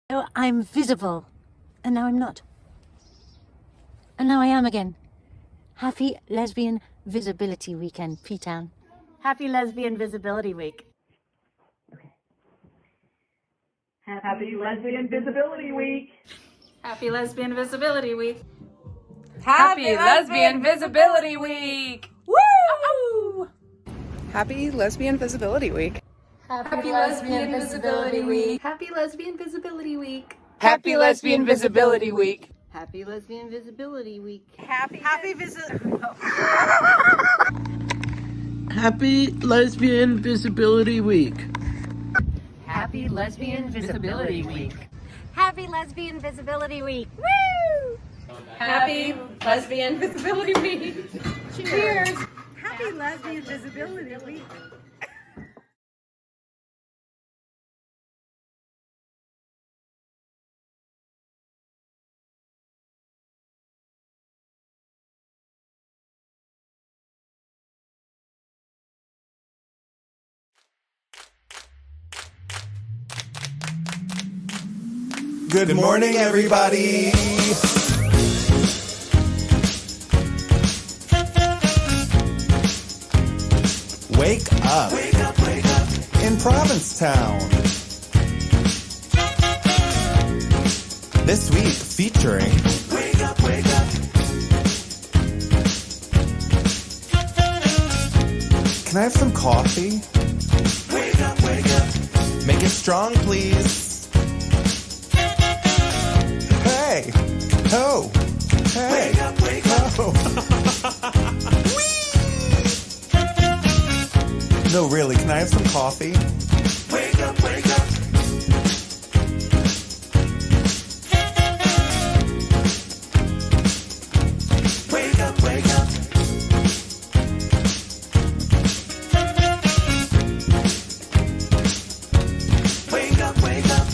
I'm visible, and now I'm not. And now I am again. Happy Lesbian Visibility Weekend, Ptown. Happy Lesbian Visibility Week. Happy Lesbian Visibility Week. Happy Lesbian Visibility Week. Happy Lesbian Visibility Week. Woo! Happy Lesbian Visibility Week. Happy Lesbian Visibility Week. Happy Lesbian Visibility Week. Happy Lesbian Visibility Week. Happy Lesbian Visibility Week. Happy Lesbian Visibility Week. Happy Lesbian Visibility Week. Happy Lesbian Visibility Week. Woo! Happy Lesbian Visibility Week. Cheers. Happy Lesbian Visibility Week. Good morning, everybody. Wake up. Wake up, wake up. In Provincetown. This week featuring Wake up, wake up. Can I have some coffee? Wake up, wake up. Make it strong, please. Hey! Oh! Hey! Wake up, wake up! Oh. No, really, can I have some coffee? Wake up, wake up! Wake up, wake up! Wake up, wake up!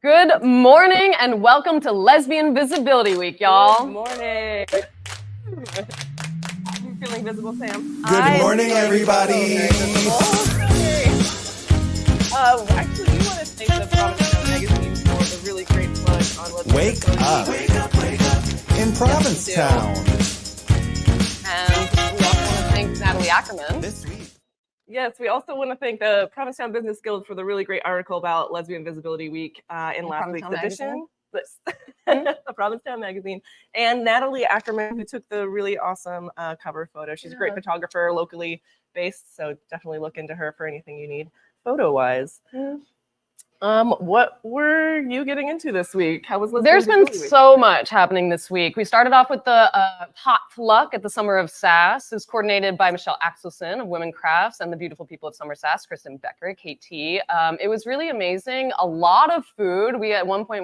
Good morning and welcome to Lesbian Visibility Week, y'all. Good morning. You feeling visible, Sam? Good morning, everybody! Actually, we want to thank the Provincetown magazine for the really great plug on Lesbian Wake Visibility up! Week. Wake up, wake up! In Provincetown. And we also want to thank Natalie Ackerman. This week. Yes, we also want to thank the Provincetown Business Guild for the really great article about Lesbian Visibility Week in last week's edition. The Provincetown magazine. And Natalie Ackerman, who took the really awesome cover photo. She's a great photographer, locally based, so definitely look into her for anything you need photo-wise. What were you getting into this week? How was Lesbian There's been Visibility Week? so much happening this week. We started off with the potluck at the Summer of Sass. It was coordinated by Michelle Axelson of Women Crafts and the beautiful people of Summer Sass, Kristen Becker, KT. It was really amazing. A lot of food. We at one point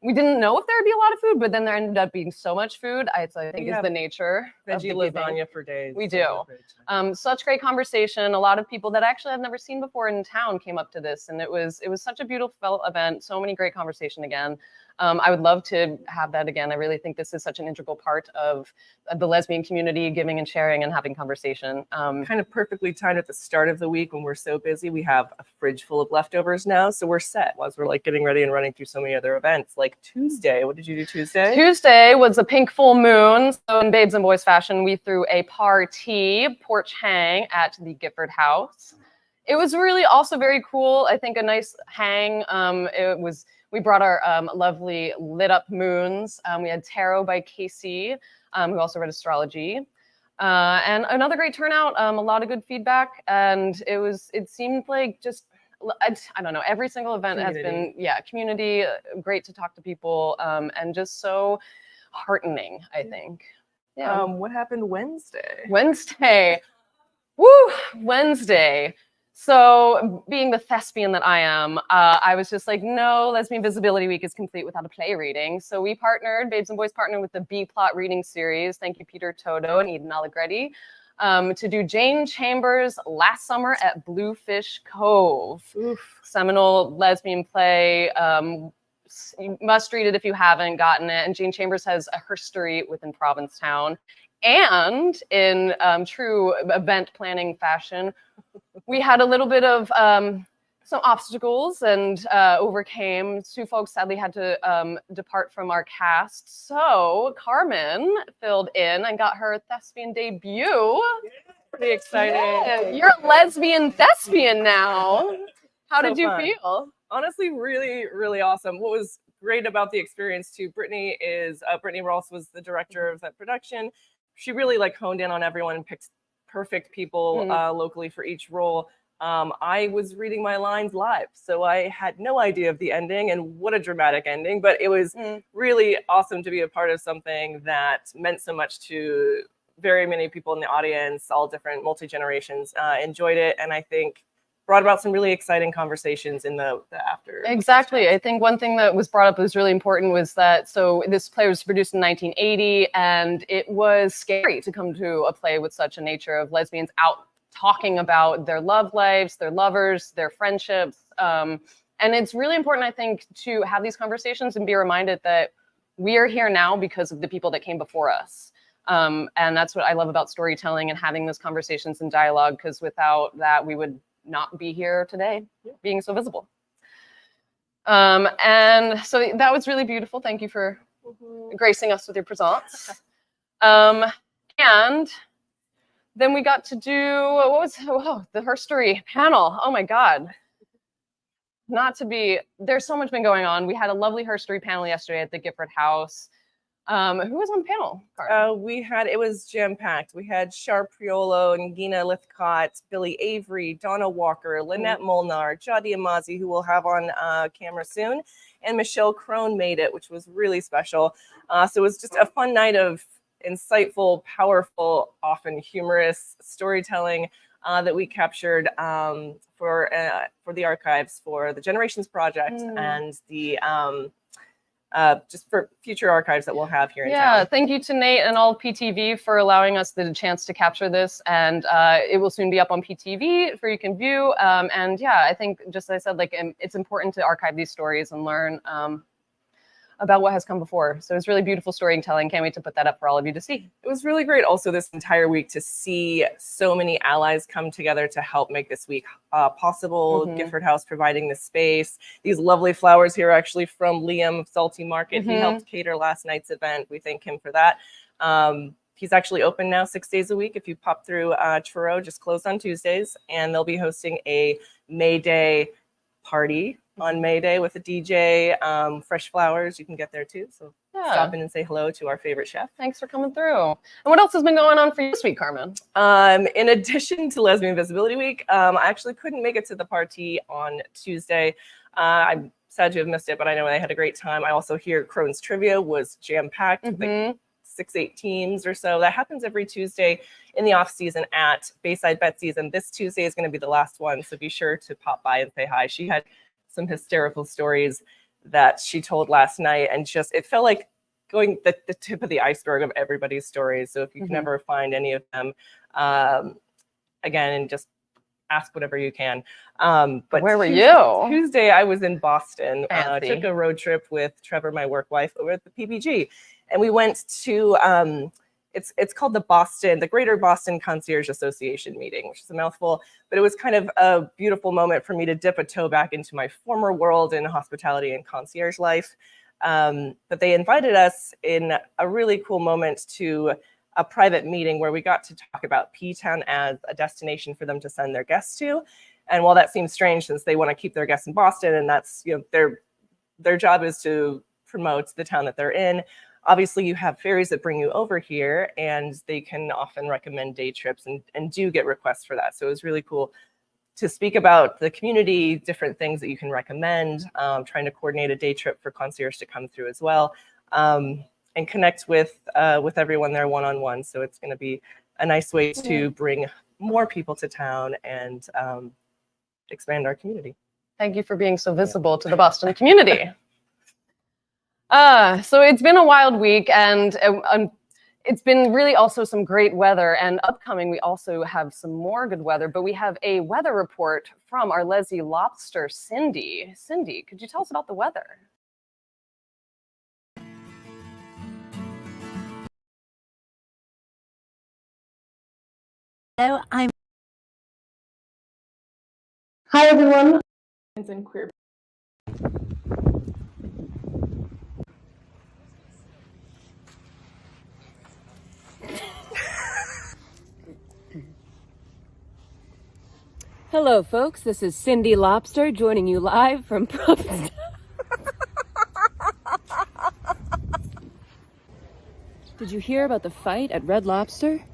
we didn't know if there would be a lot of food, but then there ended up being so much food. I think is the nature of veggie the giving. lasagna for days. We do. Such great conversation. A lot of people that actually I've never seen before in town came up to this, and it was such a beautiful event. So many great conversation again. I would love to have that again. I really think this is such an integral part of the lesbian community, giving and sharing and having conversation. Kind of perfectly timed at the start of the week when we're so busy. We have a fridge full of leftovers now, so we're set as we're like getting ready and running through so many other events. Like Tuesday, what did you do Tuesday? Tuesday was a pink full moon. So in Babes and Boys fashion, we threw a party, porch hang at the Gifford House. It was really also very cool. I think a nice hang. We brought our lovely lit up moons. We had tarot by Casey, who also read astrology. And another great turnout, a lot of good feedback. And it seemed like just, I don't know, every single event has been, community, great to talk to people, and just so heartening, I think. Yeah. What happened Wednesday? Wednesday. So being the thespian that I am, I was just like, no, Lesbian Visibility Week is complete without a play reading. So we Babes and Boys partnered with the B-Plot reading series. Thank you, Peter Toto and Eden Allegretti, to do Jane Chambers' Last Summer at Bluefish Cove. Oof. Seminal lesbian play. You must read it if you haven't gotten it. And Jane Chambers has a history within Provincetown. And in true event planning fashion, we had a little bit of some obstacles and overcame. Two folks sadly had to depart from our cast. So Carmen filled in and got her thespian debut. Pretty excited. Yeah, you're a lesbian thespian now. How So did you fun. feel? Honestly, really, really awesome. What was great about the experience too, Brittany Ross was the director of that production. She really like honed in on everyone and picked perfect people locally for each role. I was reading my lines live, so I had no idea of the ending, and what a dramatic ending, but it was really awesome to be a part of something that meant so much to very many people in the audience, all different multi-generations enjoyed it, and I think brought about some really exciting conversations in the after. Exactly. I think one thing that was brought up that was really important was that, so this play was produced in 1980, and it was scary to come to a play with such a nature of lesbians out talking about their love lives, their lovers, their friendships. And it's really important, I think, to have these conversations and be reminded that we are here now because of the people that came before us. And that's what I love about storytelling and having those conversations and dialogue, because without that, we would not be here today, being so visible. And so that was really beautiful. Thank you for gracing us with your presence. And then we got to do, the herstory panel. Oh my God. There's so much been going on. We had a lovely herstory panel yesterday at the Gifford House. Who was on the panel, Carmen? It was jam-packed. We had Shar Priolo and Gina Lithcott, Billy Avery, Donna Walker, Lynette Molnar, Jadi Amazi, who we'll have on camera soon, and Michelle Crone made it, which was really special. So it was just a fun night of insightful, powerful, often humorous storytelling that we captured for the archives for the Generations Project and the just for future archives that we'll have here in town. Yeah, thank you to Nate and all PTV for allowing us the chance to capture this, and it will soon be up on PTV for you can view. And yeah, I think just as I said, like it's important to archive these stories and learn about what has come before. So it's really beautiful storytelling. Can't wait to put that up for all of you to see. It was really great also this entire week to see so many allies come together to help make this week possible. Gifford House providing the space. These lovely flowers here are actually from Liam of Salty Market. He helped cater last night's event. We thank him for that. He's actually open now 6 days a week. If you pop through Truro, just closed on Tuesdays, and they'll be hosting a May Day party on May Day with a DJ, fresh flowers. You can get there too. So stop in and say hello to our favorite chef. Thanks for coming through. And what else has been going on for you this week, Carmen? In addition to Lesbian Visibility Week, I actually couldn't make it to the party on Tuesday. I'm sad to have missed it, but I know I had a great time. I also hear Crohn's Trivia was jam-packed, like 6-8 teams or so. That happens every Tuesday in the off season at Bayside Betsy's, and this Tuesday is going to be the last one. So be sure to pop by and say hi. She had some hysterical stories that she told last night, and just it felt like going the tip of the iceberg of everybody's stories. So if you can ever find any of them, again, just ask whatever you can. But where were you? Tuesday, I was in Boston. Fancy. Took a road trip with Trevor, my work wife, over at the PBG, and we went to it's called the Greater Boston Concierge Association meeting, which is a mouthful, but it was kind of a beautiful moment for me to dip a toe back into my former world in hospitality and concierge life. But they invited us in a really cool moment to a private meeting where we got to talk about Ptown as a destination for them to send their guests to. And while that seems strange, since they want to keep their guests in Boston, and that's, you know, their job is to promote the town that they're in. Obviously, you have ferries that bring you over here, and they can often recommend day trips and do get requests for that. So it was really cool to speak about the community, different things that you can recommend, trying to coordinate a day trip for concierge to come through as well, and connect with everyone there one-on-one. So it's going to be a nice way to bring more people to town and expand our community. Thank you for being so visible to the Boston community. So it's been a wild week, and it's been really also some great weather, and upcoming we also have some more good weather, but we have a weather report from our Leslie Lobster, Cindy. Cindy, could you tell us about the weather? Hello, I'm Hi, everyone. And queer. Hello, folks. This is Cindy Lobster joining you live from Provincetown. Did you hear about the fight at Red Lobster?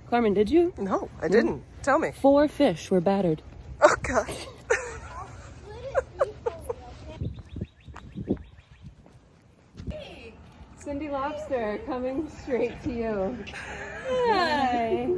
Carmen, did you? No, I didn't. Tell me. 4 fish were battered. Oh, God. Cindy Lobster coming straight to you. Hi.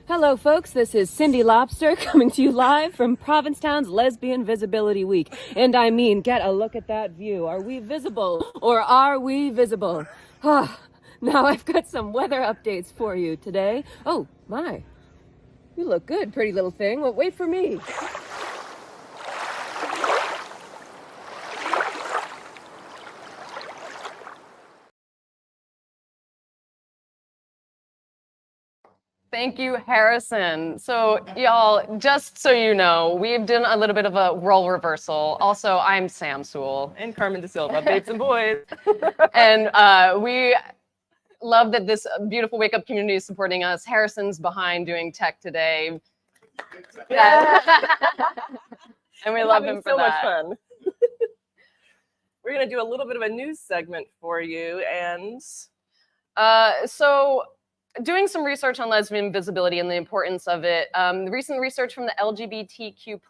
Hello, folks. This is Cindy Lobster coming to you live from Provincetown's Lesbian Visibility Week. And I mean, get a look at that view. Are we visible or are we visible? Now I've got some weather updates for you today. Oh, my. You look good, pretty little thing. Well, wait for me. Thank you, Harrison. So y'all, just so you know, we've done a little bit of a role reversal. Also, I'm Sam Sewell. And Carmen De Silva, babes and boys. And we love that this beautiful Wake Up community is supporting us. Harrison's behind doing tech today. Yeah. And we love him for so that. much fun. We're going to do a little bit of a news segment for you. And so doing some research on lesbian visibility and the importance of it. The recent research from the LGBTQ+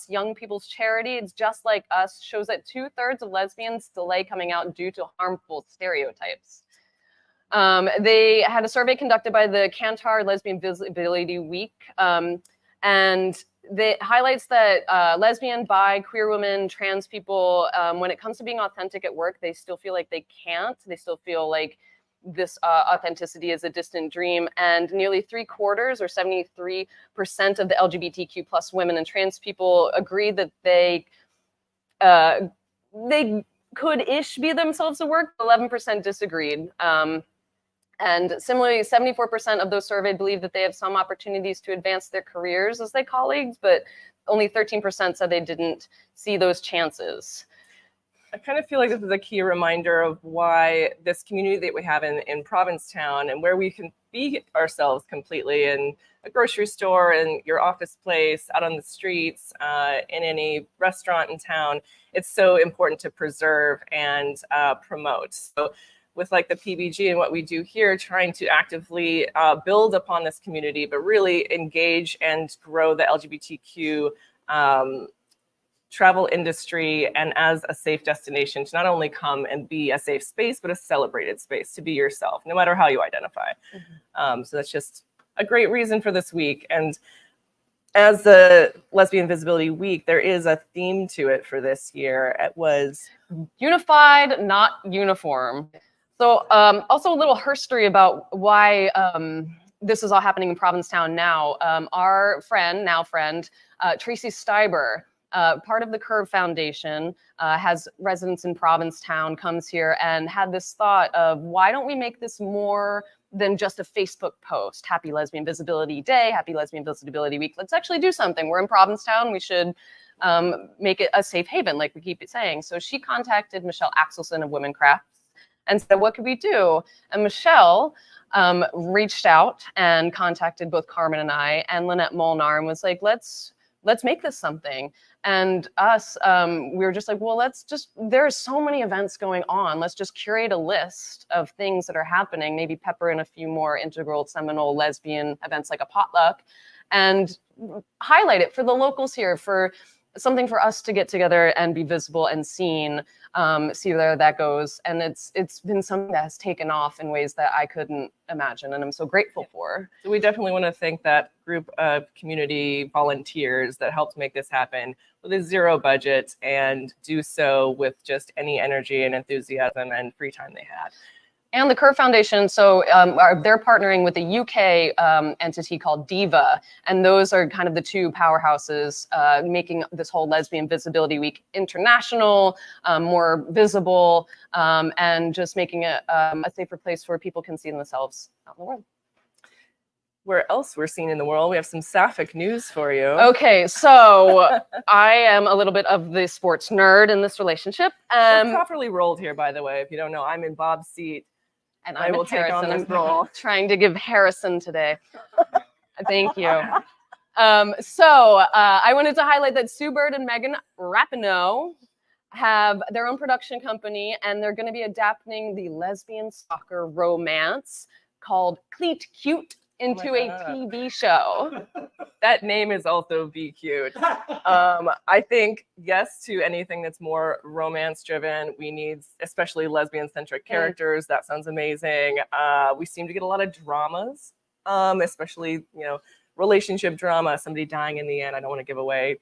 Young People's Charity, It's Just Like Us, shows that 2/3 of lesbians delay coming out due to harmful stereotypes. They had a survey conducted by the Kantar Lesbian Visibility Week, and it highlights that lesbian, bi, queer women, trans people, when it comes to being authentic at work, they still feel like they can't. They still feel like this authenticity is a distant dream, and nearly 3/4 or 73% of the LGBTQ+ women and trans people agree that they could-ish be themselves at work. 11% disagreed. And similarly, 74% of those surveyed believe that they have some opportunities to advance their careers as their colleagues, but only 13% said they didn't see those chances. I kind of feel like this is a key reminder of why this community that we have in Provincetown, and where we can be ourselves completely in a grocery store, in your office place, out on the streets, in any restaurant in town, it's so important to preserve and promote. So with like the PBG and what we do here, trying to actively build upon this community, but really engage and grow the LGBTQ travel industry, and as a safe destination to not only come and be a safe space, but a celebrated space to be yourself, no matter how you identify. So that's just a great reason for this week. And as the Lesbian Visibility Week, there is a theme to it for this year. It was unified, not uniform. So also a little history about why this is all happening in Provincetown now. Our friend, Tracy Steiber, part of the Curve Foundation, has residence in Provincetown, comes here and had this thought of, why don't we make this more than just a Facebook post? Happy Lesbian Visibility Day, Happy Lesbian Visibility Week. Let's actually do something. We're in Provincetown. We should make it a safe haven, like we keep saying. So she contacted Michelle Axelson of Women Crafts and said, what could we do? And Michelle reached out and contacted both Carmen and I and Lynette Molnar and was like, let's make this something. And us, we were just like, well, there are so many events going on. Let's just curate a list of things that are happening, maybe pepper in a few more integral, seminal lesbian events like a potluck, and highlight it for the locals here, for something for us to get together and be visible and seen, see where that goes. And it's been something that has taken off in ways that I couldn't imagine, and I'm so grateful for. So we definitely want to thank that group of community volunteers that helped make this happen with a zero budget, and do so with just any energy and enthusiasm and free time they had. And the Kerr Foundation, so they're partnering with a UK entity called Diva, and those are kind of the two powerhouses making this whole Lesbian Visibility Week international, more visible, and just making it a safer place where people can see themselves out in the world. Where else we're seen in the world, we have some sapphic news for you. Okay, so I am a little bit of the sports nerd in this relationship. We're properly rolled here, by the way. If you don't know, I'm in Bob's seat. And I will take on this role. Trying to give Harrison today. Thank you. I wanted to highlight that Sue Bird and Megan Rapinoe have their own production company, and they're going to be adapting the lesbian soccer romance called Cleat Cute into a TV show. That name is also Be Cute. I think yes to anything that's more romance driven. We need especially lesbian centric characters. That sounds amazing. We seem to get a lot of dramas, especially relationship drama, somebody dying in the end. I don't want to give away.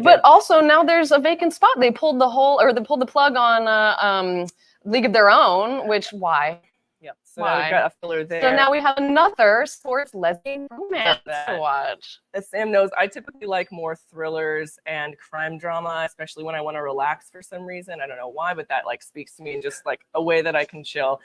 But also now there's a vacant spot. They pulled the plug on League of Their Own, which why? Yep. So now we've got a filler there. So now we have another sports lesbian romance to watch. As Sam knows, I typically like more thrillers and crime drama, especially when I want to relax for some reason. I don't know why, but that speaks to me in just a way that I can chill.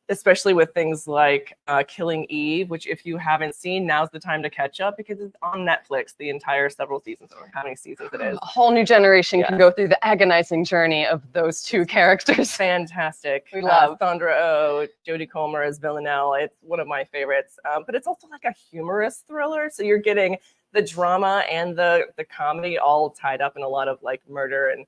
Especially with things like Killing Eve, which if you haven't seen, now's the time to catch up because it's on Netflix, the entire several seasons, or how many seasons it is. A whole new generation can go through the agonizing journey of those two characters. Fantastic. We love Sandra Oh, Jodie Comer as Villanelle. It's one of my favorites. But it's also a humorous thriller. So you're getting the drama and the comedy all tied up in a lot of murder and,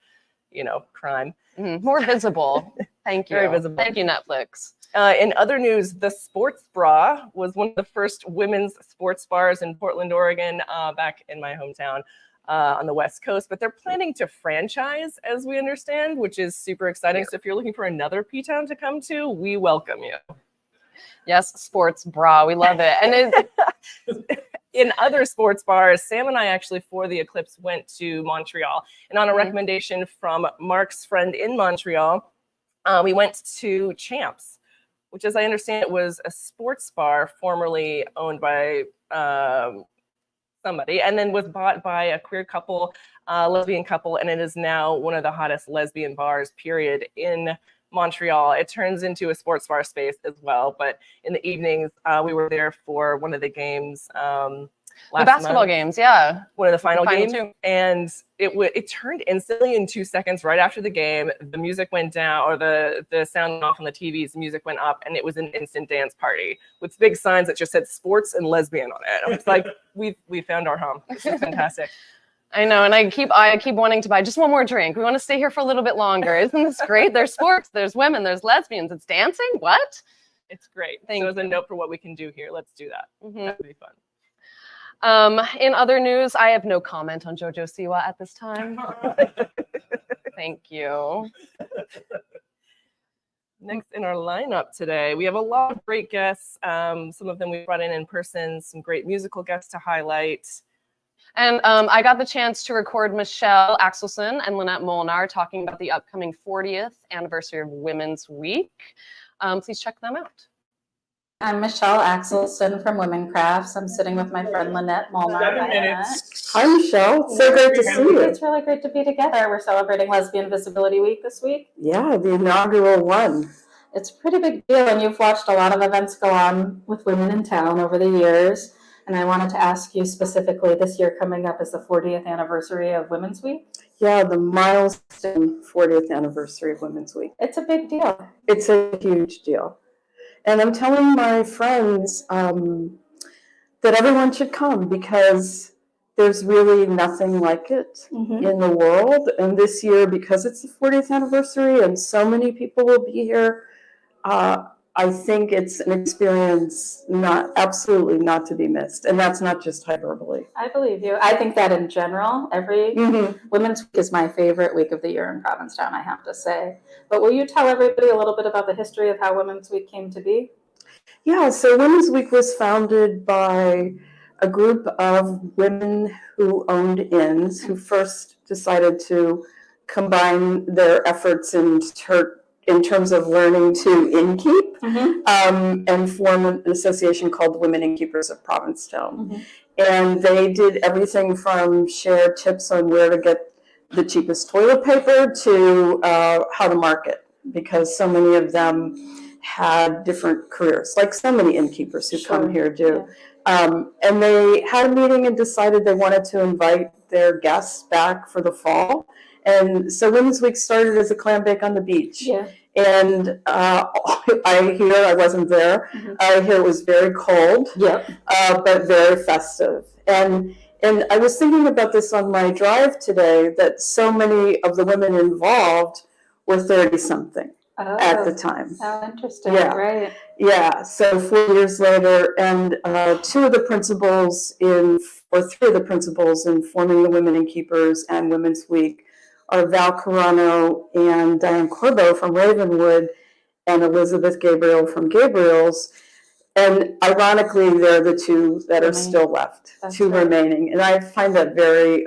crime. More visible. Thank you. Very visible. Thank you, Netflix. In other news, the Sports Bra was one of the first women's sports bars in Portland, Oregon, back in my hometown on the West Coast. But they're planning to franchise, as we understand, which is super exciting. So if you're looking for another Ptown to come to, we welcome you. Yes, Sports Bra. We love it. And in other sports bars, Sam and I actually, for the Eclipse, went to Montreal. And on a recommendation from Mark's friend in Montreal, we went to Champs, which, as I understand it, was a sports bar formerly owned by somebody and then was bought by a queer couple, lesbian couple, and it is now one of the hottest lesbian bars, period, in Montreal. It turns into a sports bar space as well, but in the evenings, we were there for one of the games. The basketball games, yeah. One of the final games. Two. And it turned instantly in 2 seconds right after the game. The music went down, or the sound went off on the TVs, the music went up, and it was an instant dance party with big signs that just said sports and lesbian on it. I was like, we found our home. It's fantastic. I know, and I keep wanting to buy just one more drink. We want to stay here for a little bit longer. Isn't this great? There's sports, there's women, there's lesbians. It's dancing? What? It's great. So as a note for what we can do here, let's do that. That would be fun. In other news, I have no comment on JoJo Siwa at this time. Thank you. Next in our lineup today, we have a lot of great guests. Some of them we brought in person, some great musical guests to highlight. And I got the chance to record Michelle Axelson and Lynette Molnar talking about the upcoming 40th anniversary of Women's Week. Please check them out. I'm Michelle Axelson from Women Crafts. I'm sitting with my friend Lynette Molnar. Hi, Michelle. So great to see you. It's really great to be together. We're celebrating Lesbian Visibility Week this week. Yeah, the inaugural one. It's a pretty big deal, and you've watched a lot of events go on with women in town over the years. And I wanted to ask you specifically, this year coming up is the 40th anniversary of Women's Week. Yeah, the milestone 40th anniversary of Women's Week. It's a big deal. It's a huge deal. And I'm telling my friends that everyone should come because there's really nothing like it in the world. And this year, because it's the 40th anniversary and so many people will be here, I think it's an experience absolutely not to be missed. And that's not just hyperbole. I believe you. I think that in general, every Women's Week is my favorite week of the year in Provincetown, I have to say. But will you tell everybody a little bit about the history of how Women's Week came to be? Yeah, so Women's Week was founded by a group of women who owned inns who first decided to combine their efforts and in terms of learning to innkeep, and form an association called Women Innkeepers of Provincetown. And they did everything from share tips on where to get the cheapest toilet paper to how to market, because so many of them had different careers, like so many innkeepers who come here do. And they had a meeting and decided they wanted to invite their guests back for the fall. And so Women's Week started as a clam bake on the beach. And I wasn't there. I hear it was very cold, but very festive. And I was thinking about this on my drive today, that so many of the women involved were 30-something at the time. How interesting, right? Yeah, so 4 years later, and three of the principals in forming the Women Innkeepers and Women's Week are Val Carano and Diane Corbo from Ravenwood and Elizabeth Gabriel from Gabriel's. And ironically, they're the two that are still left, remaining. And I find that very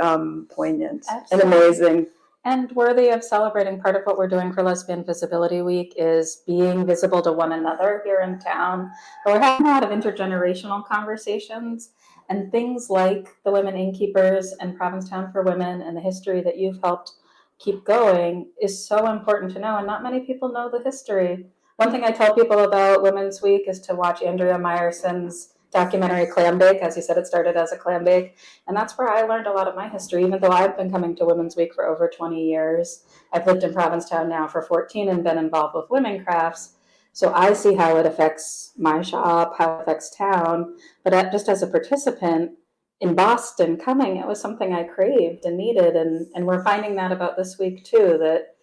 poignant and amazing. And worthy of celebrating. Part of what we're doing for Lesbian Visibility Week is being visible to one another here in town. But we're having a lot of intergenerational conversations, and things like the Women Innkeepers and Provincetown for Women and the history that you've helped keep going is so important to know. And not many people know the history. One thing I tell people about Women's Week is to watch Andrea Meyerson's documentary Clam Bake. As you said, it started as a clam bake. And that's where I learned a lot of my history, even though I've been coming to Women's Week for over 20 years. I've lived in Provincetown now for 14 and been involved with women crafts. So I see how it affects my shop, how it affects town. But just as a participant in Boston coming, it was something I craved and needed. And we're finding that about this week too, that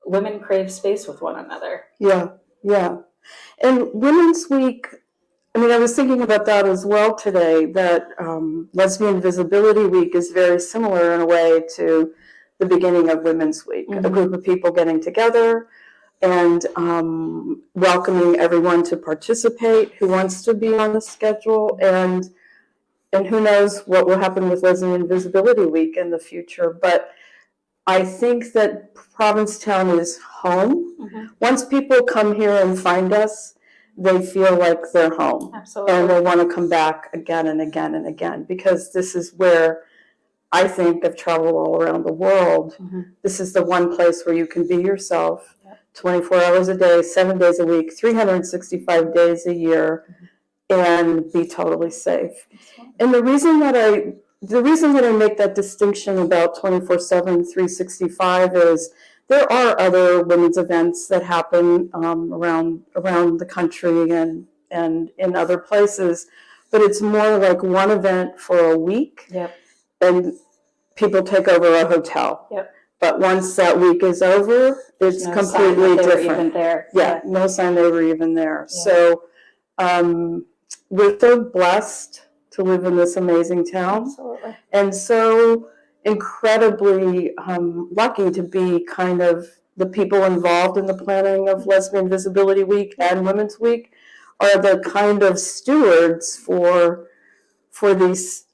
women crave space with one another. Yeah. And Women's Week, I mean, I was thinking about that as well today, that Lesbian Visibility Week is very similar in a way to the beginning of Women's Week, a group of people getting together and welcoming everyone to participate who wants to be on the schedule. And who knows what will happen with Lesbian Visibility Week in the future. But I think that Provincetown is home. Once people come here and find us, they feel like they're home. Absolutely. And they want to come back again and again and again, because this is where I think I've traveled all around the world. This is the one place where you can be yourself 24 hours a day, 7 days a week, 365 days a year, and be totally safe. And the reason that I make that distinction about 24/7, 365 is there are other women's events that happen around the country and in other places, but it's more like one event for a week, and people take over a hotel. But once that week is over, it's completely different. No sign they were even there. So we're so blessed to live in this amazing town. And so incredibly lucky to be kind of the people involved in the planning of Lesbian Visibility Week and Women's Week are the kind of stewards for these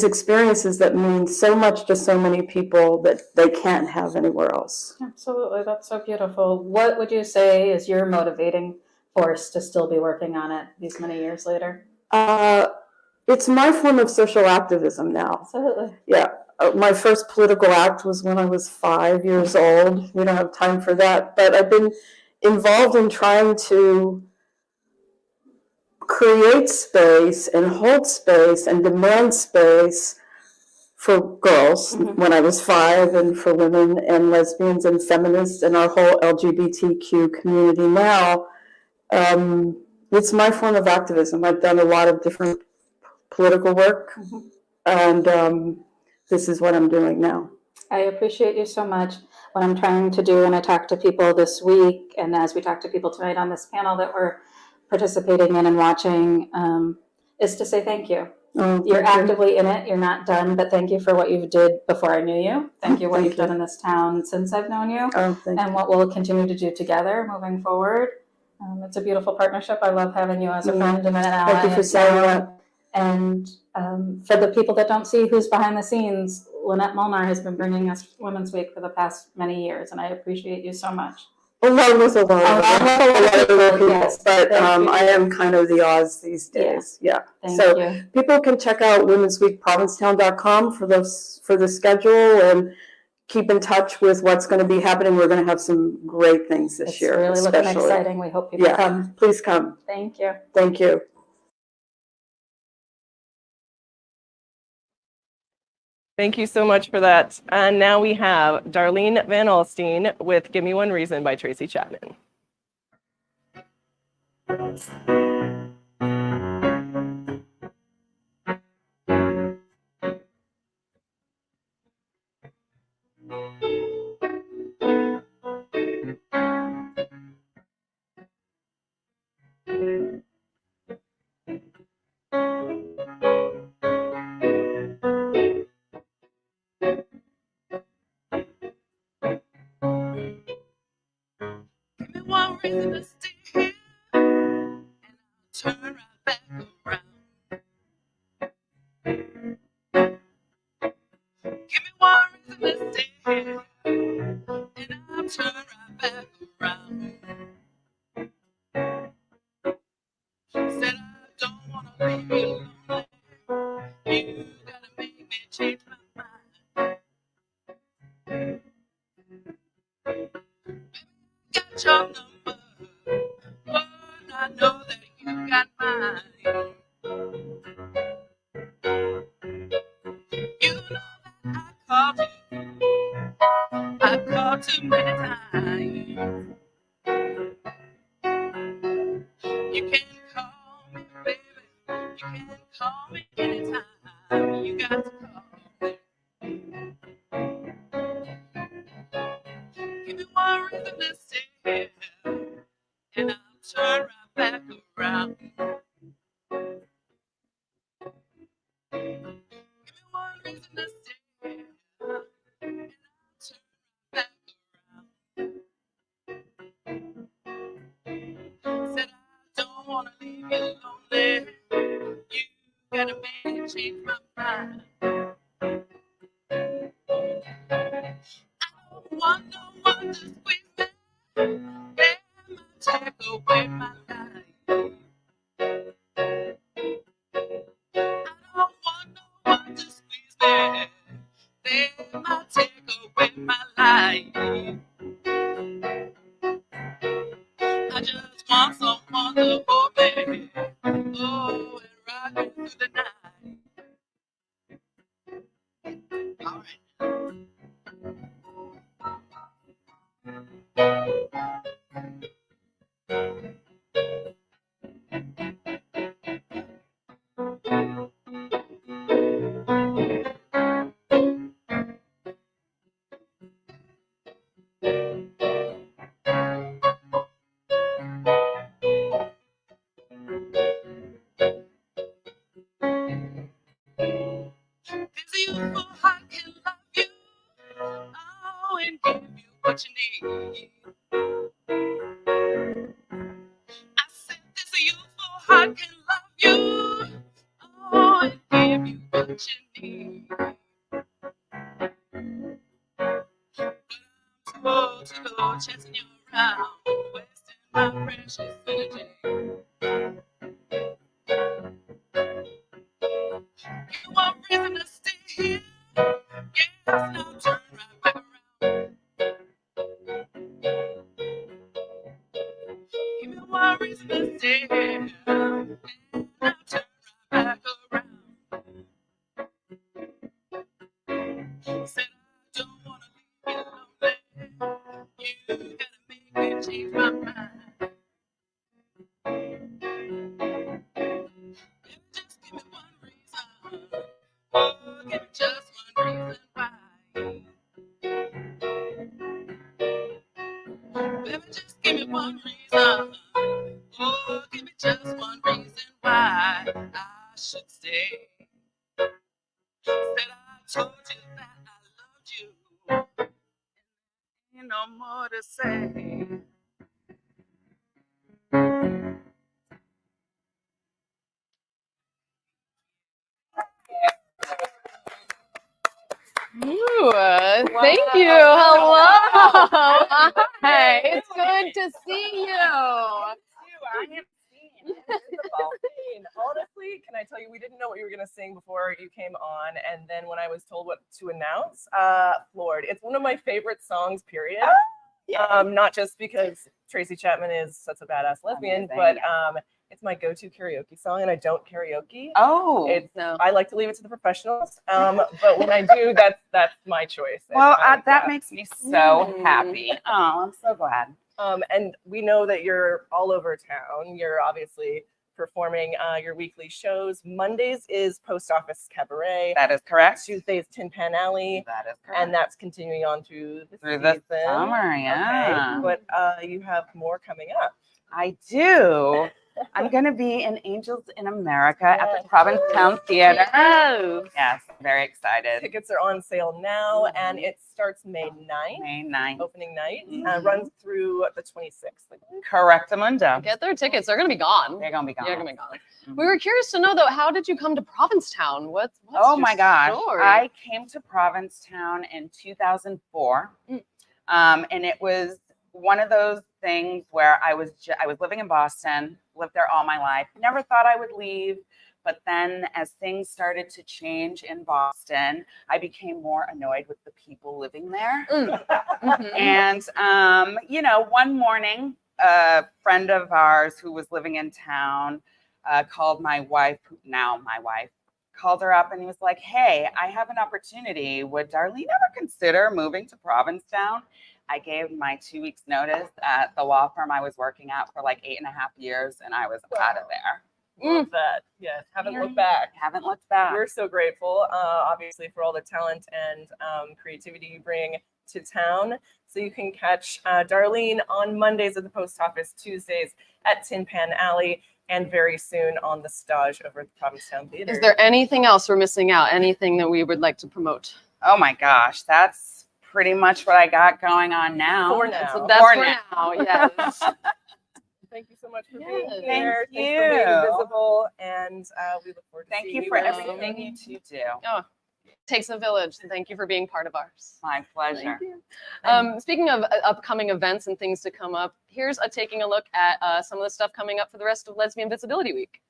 experiences that mean so much to so many people that they can't have anywhere else. Absolutely, that's so beautiful. What would you say is your motivating force to still be working on it these many years later? It's my form of social activism now. Absolutely. Yeah. My first political act was when I was 5 years old. We don't have time for that. But I've been involved in trying to create space and hold space and demand space for girls when I was 5, and for women and lesbians and feminists and our whole LGBTQ community now. It's my form of activism. I've done a lot of different political work, and this is what I'm doing now. I appreciate you so much. What I'm trying to do when I talk to people this week, and as we talk to people tonight on this panel that we're participating in and watching, is to say thank you. You're actively in it. You're not done, but thank you for what you did before I knew you. Thank you what you've done in this town since I've known you, and what we'll continue to do together moving forward. It's a beautiful partnership. I love having you as a friend and an ally. Thank you for saying that. And for the people that don't see who's behind the scenes, Lynette Molnar has been bringing us Women's Week for the past many years, and I appreciate you so much. Along with a lot of other people, yes. but Thank you. I am kind of the Oz these days. Yeah. Thank So you. people can check out womensweekprovincetown.com for the schedule and keep in touch with what's going to be happening. We're going to have some great things this It's year. really looking exciting. We hope people come. Please come. Thank you. Thank you. Thank you so much for that. And now we have Darlene Van Alstine with Give Me One Reason by Tracy Chapman. Give me one reason to stay here, and I'll turn right back around. Give me one reason to stay here, and I'll turn right back around. Said I don't wanna leave you lonely. You gotta make me change my mind. Got your number, but I know that you got mine. You know that I called too many times. You can call me, baby. You can call me anytime. You got to call me. Give me one reason to stay here, and I'll turn right back around. Give me one reason to stay here, and I'll turn right back around. Said I don't wanna leave you lonely. You gotta make me change my mind. I don't want no one to squeeze me. They might take away my life. I don't want no one to squeeze me. They might take away my life. I just want someone to hold me. Oh, and rock me through the night. All right. There's a youthful heart can love you. Oh, and give you what you need. I said there's a youthful heart can love you. Oh, and give you what you need. But I'm too old, chasing you around, wasting my precious energy. You want reason to stay here? Yes, now turn right back around. Give me one reason to stay here, and I'll turn right back around. Said I don't wanna leave you lonely. You gotta make me change my mind. Just give me one reason. Oh, give me just one reason why. Baby, just give me one reason. Oh, give me just one reason why I should stay. Said I told you that I loved you. Ain't no more to say. Ooh, thank you. Hello. Hey, it's good to see you. I am seen. Honestly, can I tell you, we didn't know what you were going to sing before you came on. And then when I was told what to announce, floored. It's one of my favorite songs, period. Not just because Tracy Chapman is such a badass lesbian, but it's my go-to karaoke song, and I don't karaoke. I like to leave it to the professionals. But when I do, that's my choice. Well, that makes me so happy. Oh, I'm so glad. And we know that you're all over town. You're obviously performing your weekly shows. Mondays is Post Office Cabaret. That is correct. Tuesdays, Tin Pan Alley. That is correct. And that's continuing on through the summer, yeah. Okay. But you have more coming up. I do. I'm going to be in Angels in America at the Provincetown Theater. Oh. Yes, very excited. Tickets are on sale now, and it starts May 9th. May 9th. Opening night. Runs through the 26th. Correctamundo. Get their tickets. They're going to be gone. They're going to be gone. They're going to be gone. We were curious to know, though, how did you come to Provincetown? What's oh, your my gosh. story? I came to Provincetown in 2004, and it was one of those things where I was living in Boston, lived there all my life, never thought I would leave. But then as things started to change in Boston, I became more annoyed with the people living there. And, one morning, a friend of ours who was living in town called my wife, called her up and he was like, hey, I have an opportunity. Would Darlene ever consider moving to Provincetown? I gave my 2 weeks notice at the law firm I was working at for like 8.5 years, and I was out of there. Love that. Yes. Haven't looked back. Haven't looked back. We're so grateful, obviously, for all the talent and creativity you bring to town. So you can catch Darlene on Mondays at the Post Office, Tuesdays at Tin Pan Alley, and very soon on the stage over at the Provincetown Theater. Is there anything else we're missing out? Anything that we would like to promote? Oh my gosh, that's pretty much what I got going on now. For now. That's for now, yes. Thank you so much for being Thank here. you. Thanks for being visible, and we look forward to Thank seeing you you for again. everything you two do. Oh, takes a village. Thank you for being part of ours. My pleasure. Speaking of upcoming events and things to come up, here's taking a look at some of the stuff coming up for the rest of Lesbian Visibility Week.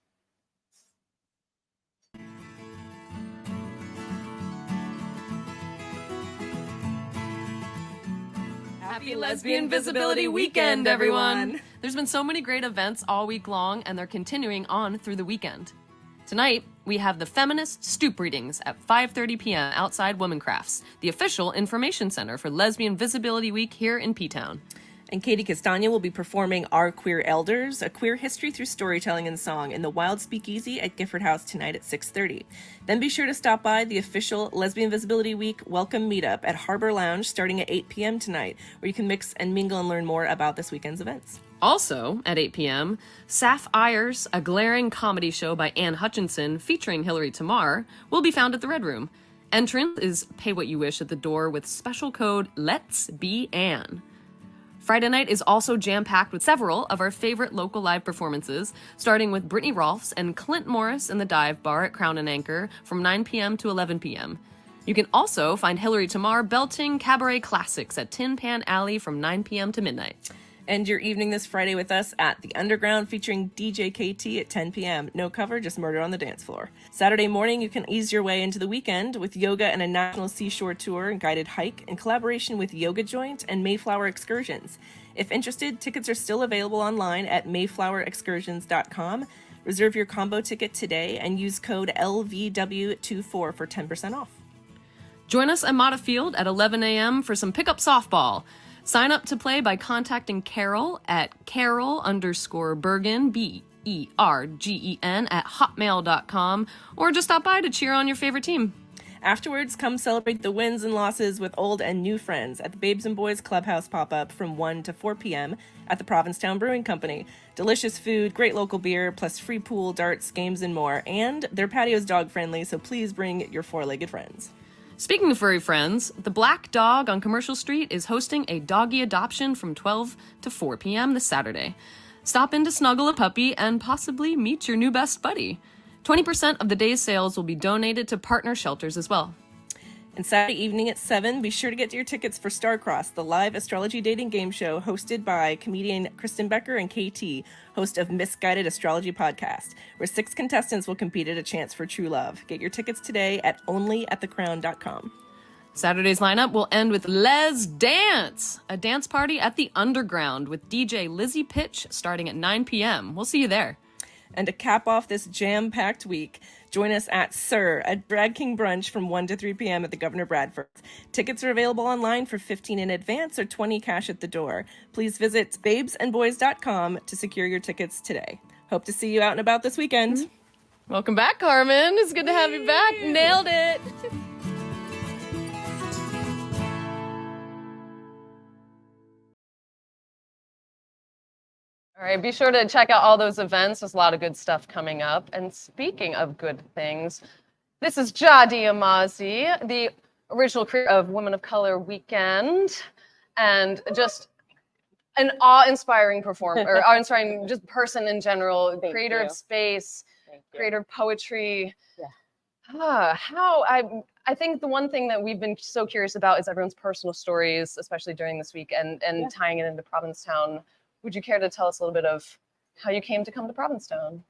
Happy Lesbian Visibility Weekend, everyone! There's been so many great events all week long, and they're continuing on through the weekend. Tonight, we have the Feminist Stoop Readings at 5:30 p.m. outside Womancrafts, the official information center for Lesbian Visibility Week here in Ptown. And Katie Castagna will be performing Our Queer Elders, a queer history through storytelling and song in the Wild Speakeasy at Gifford House tonight at 6:30. Then be sure to stop by the official Lesbian Visibility Week welcome meetup at Harbor Lounge starting at 8 p.m. tonight, where you can mix and mingle and learn more about this weekend's events. Also, at 8 p.m., Saph Ayers, a glaring comedy show by Anne Hutchinson featuring Hilary Tamar, will be found at the Red Room. Entrance is pay what you wish at the door with special code Let's Be Anne. Friday night is also jam-packed with several of our favorite local live performances, starting with Brittany Rolfs and Clint Morris in the Dive Bar at Crown and Anchor from 9 p.m. to 11 p.m. You can also find Hilary Tamar belting cabaret classics at Tin Pan Alley from 9 p.m. to midnight. End your evening this Friday with us at The Underground featuring DJ KT at 10 p.m. No cover, just murder on the dance floor. Saturday morning, you can ease your way into the weekend with yoga and a national seashore tour and guided hike in collaboration with Yoga Joint and Mayflower Excursions. If interested, tickets are still available online at mayflowerexcursions.com. Reserve your combo ticket today and use code LVW24 for 10% off. Join us at Mata Field at 11 a.m. for some pickup softball. Sign up to play by contacting Carol at Carol_Bergen, BERGEN at hotmail.com, or just stop by to cheer on your favorite team. Afterwards, come celebrate the wins and losses with old and new friends at the Babes and Boys Clubhouse pop-up from 1 to 4 p.m. at the Provincetown Brewing Company. Delicious food, great local beer, plus free pool, darts, games, and more. And their patio's dog-friendly, so please bring your four-legged friends. Speaking of furry friends, the Black Dog on Commercial Street is hosting a doggy adoption from 12 to 4 p.m. this Saturday. Stop in to snuggle a puppy and possibly meet your new best buddy. 20% of the day's sales will be donated to partner shelters as well. And Saturday evening at 7, be sure to get your tickets for Starcross, the live astrology dating game show hosted by comedian Kristen Becker and KT, host of Misguided Astrology Podcast, where 6 contestants will compete at a chance for true love. Get your tickets today at onlyatthecrown.com. Saturday's lineup will end with Les Dance, a dance party at the Underground with DJ Lizzie Pitch starting at 9 p.m. We'll see you there. And to cap off this jam-packed week, join us at Sir at Brad King Brunch from 1 to 3 p.m. at the Governor Bradford. Tickets are available online for $15 in advance or $20 cash at the door. Please visit babesandboys.com to secure your tickets today. Hope to see you out and about this weekend. Welcome back, Carmen. It's good to have you back. Nailed it. All right, be sure to check out all those events. There's a lot of good stuff coming up. And speaking of good things, this is Jadi Amazi, the original creator of Women of Color Weekend, and just an awe-inspiring performer, or awe-inspiring just person in general, creator of space, creator of poetry. Yeah. I think the one thing that we've been so curious about is everyone's personal stories, especially during this week, and tying it into Provincetown. Would you care to tell us a little bit of how you came to come to Provincetown?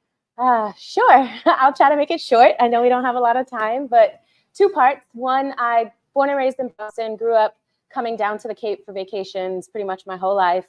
Sure. I'll try to make it short. I know we don't have a lot of time, but 2 parts. One, I born and raised in Boston, grew up coming down to the Cape for vacations pretty much my whole life.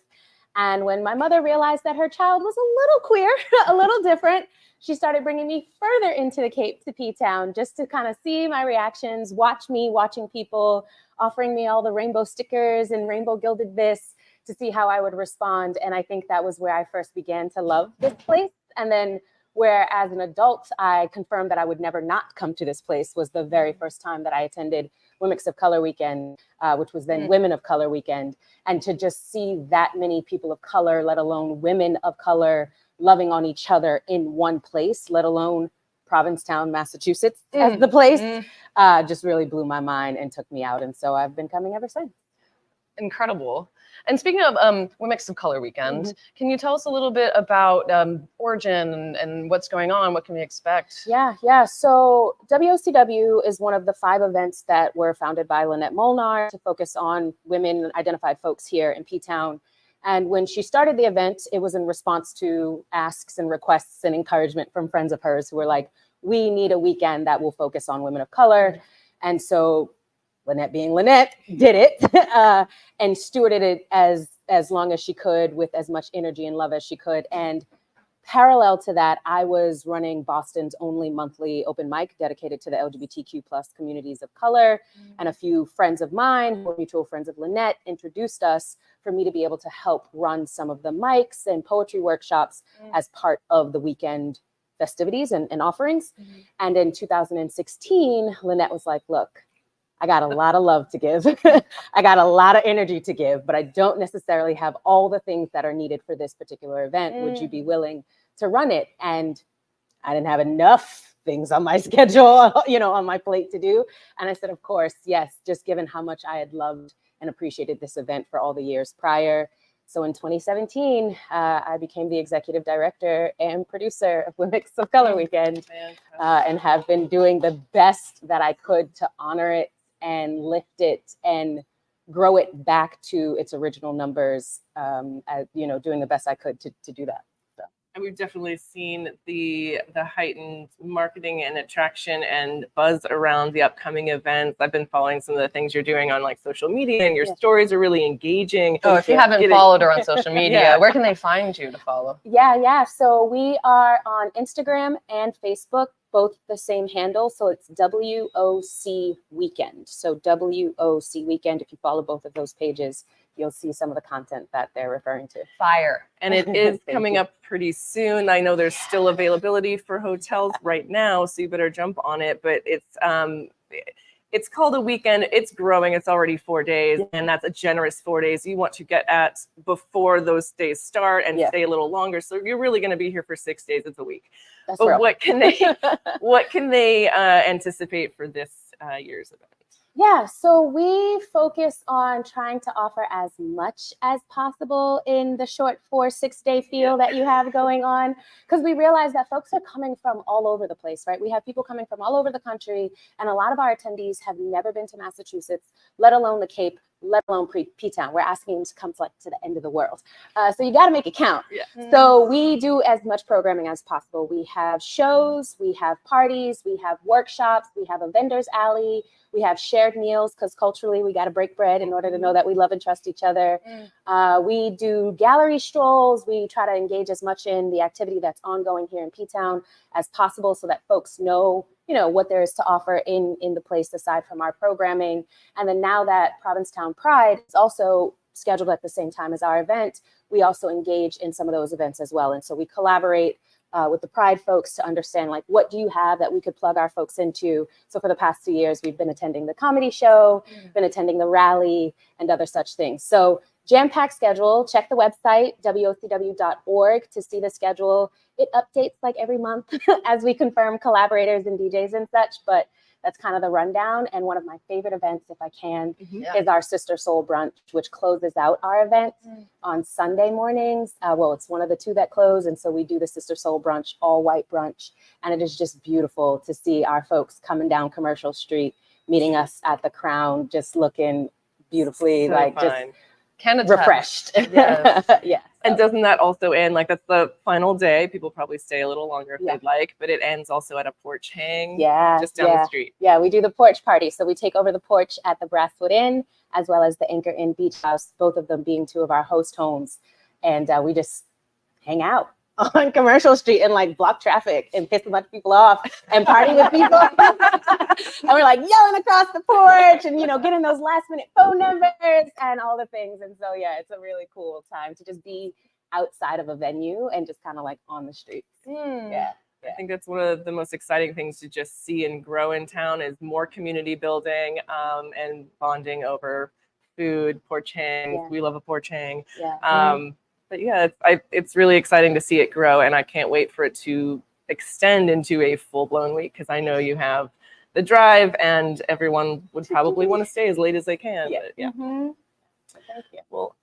And when my mother realized that her child was a little queer, a little different, she started bringing me further into the Cape to Ptown just to kind of see my reactions, watching people, offering me all the rainbow stickers and rainbow gilded this, to see how I would respond. And I think that was where I first began to love this place. And then where as an adult, I confirmed that I would never not come to this place was the very first time that I attended Women of Color Weekend, which was then Women of Color Weekend. And to just see that many people of color, let alone women of color, loving on each other in one place, let alone Provincetown, Massachusetts as the place, just really blew my mind and took me out. And so I've been coming ever since. Incredible. And speaking of Women of Color Weekend, can you tell us a little bit about origin and what's going on? What can we expect? Yeah. So WOCW is one of the 5 events that were founded by Lynette Molnar to focus on women identified folks here in Ptown. And when she started the event, it was in response to asks and requests and encouragement from friends of hers who were like, we need a weekend that will focus on women of color. And so Lynette being Lynette, did it and stewarded it as long as she could with as much energy and love as she could. And parallel to that, I was running Boston's only monthly open mic dedicated to the LGBTQ plus communities of color. And a few friends of mine, who were mutual friends of Lynette, introduced us for me to be able to help run some of the mics and poetry workshops as part of the weekend festivities and offerings. And in 2016, Lynette was like, look, I got a lot of love to give. I got a lot of energy to give, but I don't necessarily have all the things that are needed for this particular event. Would you be willing to run it? And I didn't have enough things on my schedule, on my plate to do. And I said, of course, yes, just given how much I had loved and appreciated this event for all the years prior. So in 2017, I became the executive director and producer of Women of Color Weekend and have been doing the best that I could to honor it and lift it and grow it back to its original numbers, doing the best I could to do that. So. And we've definitely seen the heightened marketing and attraction and buzz around the upcoming events. I've been following some of the things you're doing on social media, and your stories are really engaging. Oh, if you haven't followed her on social media, where can they find you to follow? Yeah. So we are on Instagram and Facebook, both the same handle. So it's WOC Weekend. So WOC Weekend. If you follow both of those pages, you'll see some of the content that they're referring to. Fire. And it is coming up pretty soon. I know there's still availability for hotels right now, so you better jump on it. But it's called a weekend. It's growing. It's already 4 days, and that's a generous 4 days. You want to get at before those days start and stay a little longer. So you're really going to be here for 6 days. It's a week. That's but real. what can they anticipate for this year's event? Yeah, so we focus on trying to offer as much as possible in the short 4-6 day feel that you have going on, because we realize that folks are coming from all over the place, right? We have people coming from all over the country, and a lot of our attendees have never been to Massachusetts, let alone the Cape, let alone Ptown. We're asking them to come to the end of the world. So you got to make it count. Yeah. So we do as much programming as possible. We have shows, we have parties, we have workshops, we have a vendor's alley, we have shared meals, because culturally we got to break bread in order to know that we love and trust each other. We do gallery strolls. We try to engage as much in the activity that's ongoing here in Ptown as possible, so that folks know, what there is to offer in the place aside from our programming. And then now that Provincetown Pride is also scheduled at the same time as our event, we also engage in some of those events as well. And so we collaborate with the Pride folks to understand, like, what do you have that we could plug our folks into? So for the past 2 years, we've been attending the comedy show, been attending the rally, and other such things. So jam-packed schedule. Check the website, wocw.org, to see the schedule. It updates like every month as we confirm collaborators and DJs and such, but that's kind of the rundown. And one of my favorite events, if I can, is our Sister Soul Brunch, which closes out our event on Sunday mornings. Well, it's one of the two that close. And so we do the Sister Soul Brunch, all white brunch. And it is just beautiful to see our folks coming down Commercial Street, meeting us at the Crown, just looking beautifully, So like fun. just Can refreshed. Yes. Yeah. And doesn't that also end, like, that's the final day? People probably stay a little longer if they'd like, but it ends also at a porch hang just down the street. Yeah, we do the porch party. So we take over the porch at the Brasswood Inn, as well as the Anchor Inn Beach House, both of them being two of our host homes. And we just hang out on Commercial Street and like block traffic and piss a bunch of people off and party with people. And we're like yelling across the porch and, getting those last minute phone numbers and all the things. And so, yeah, it's a really cool time to just be outside of a venue and just kind of like on the streets. Yeah. I think that's one of the most exciting things to just see and grow in town, is more community building and bonding over food, porch hangs. Yeah. We love a porch hang. Yeah. But yeah, it's really exciting to see it grow, and I can't wait for it to extend into a full-blown week, because I know you have the drive, and everyone would probably want to stay as late as they can. Yeah. But yeah. Thank you. Well,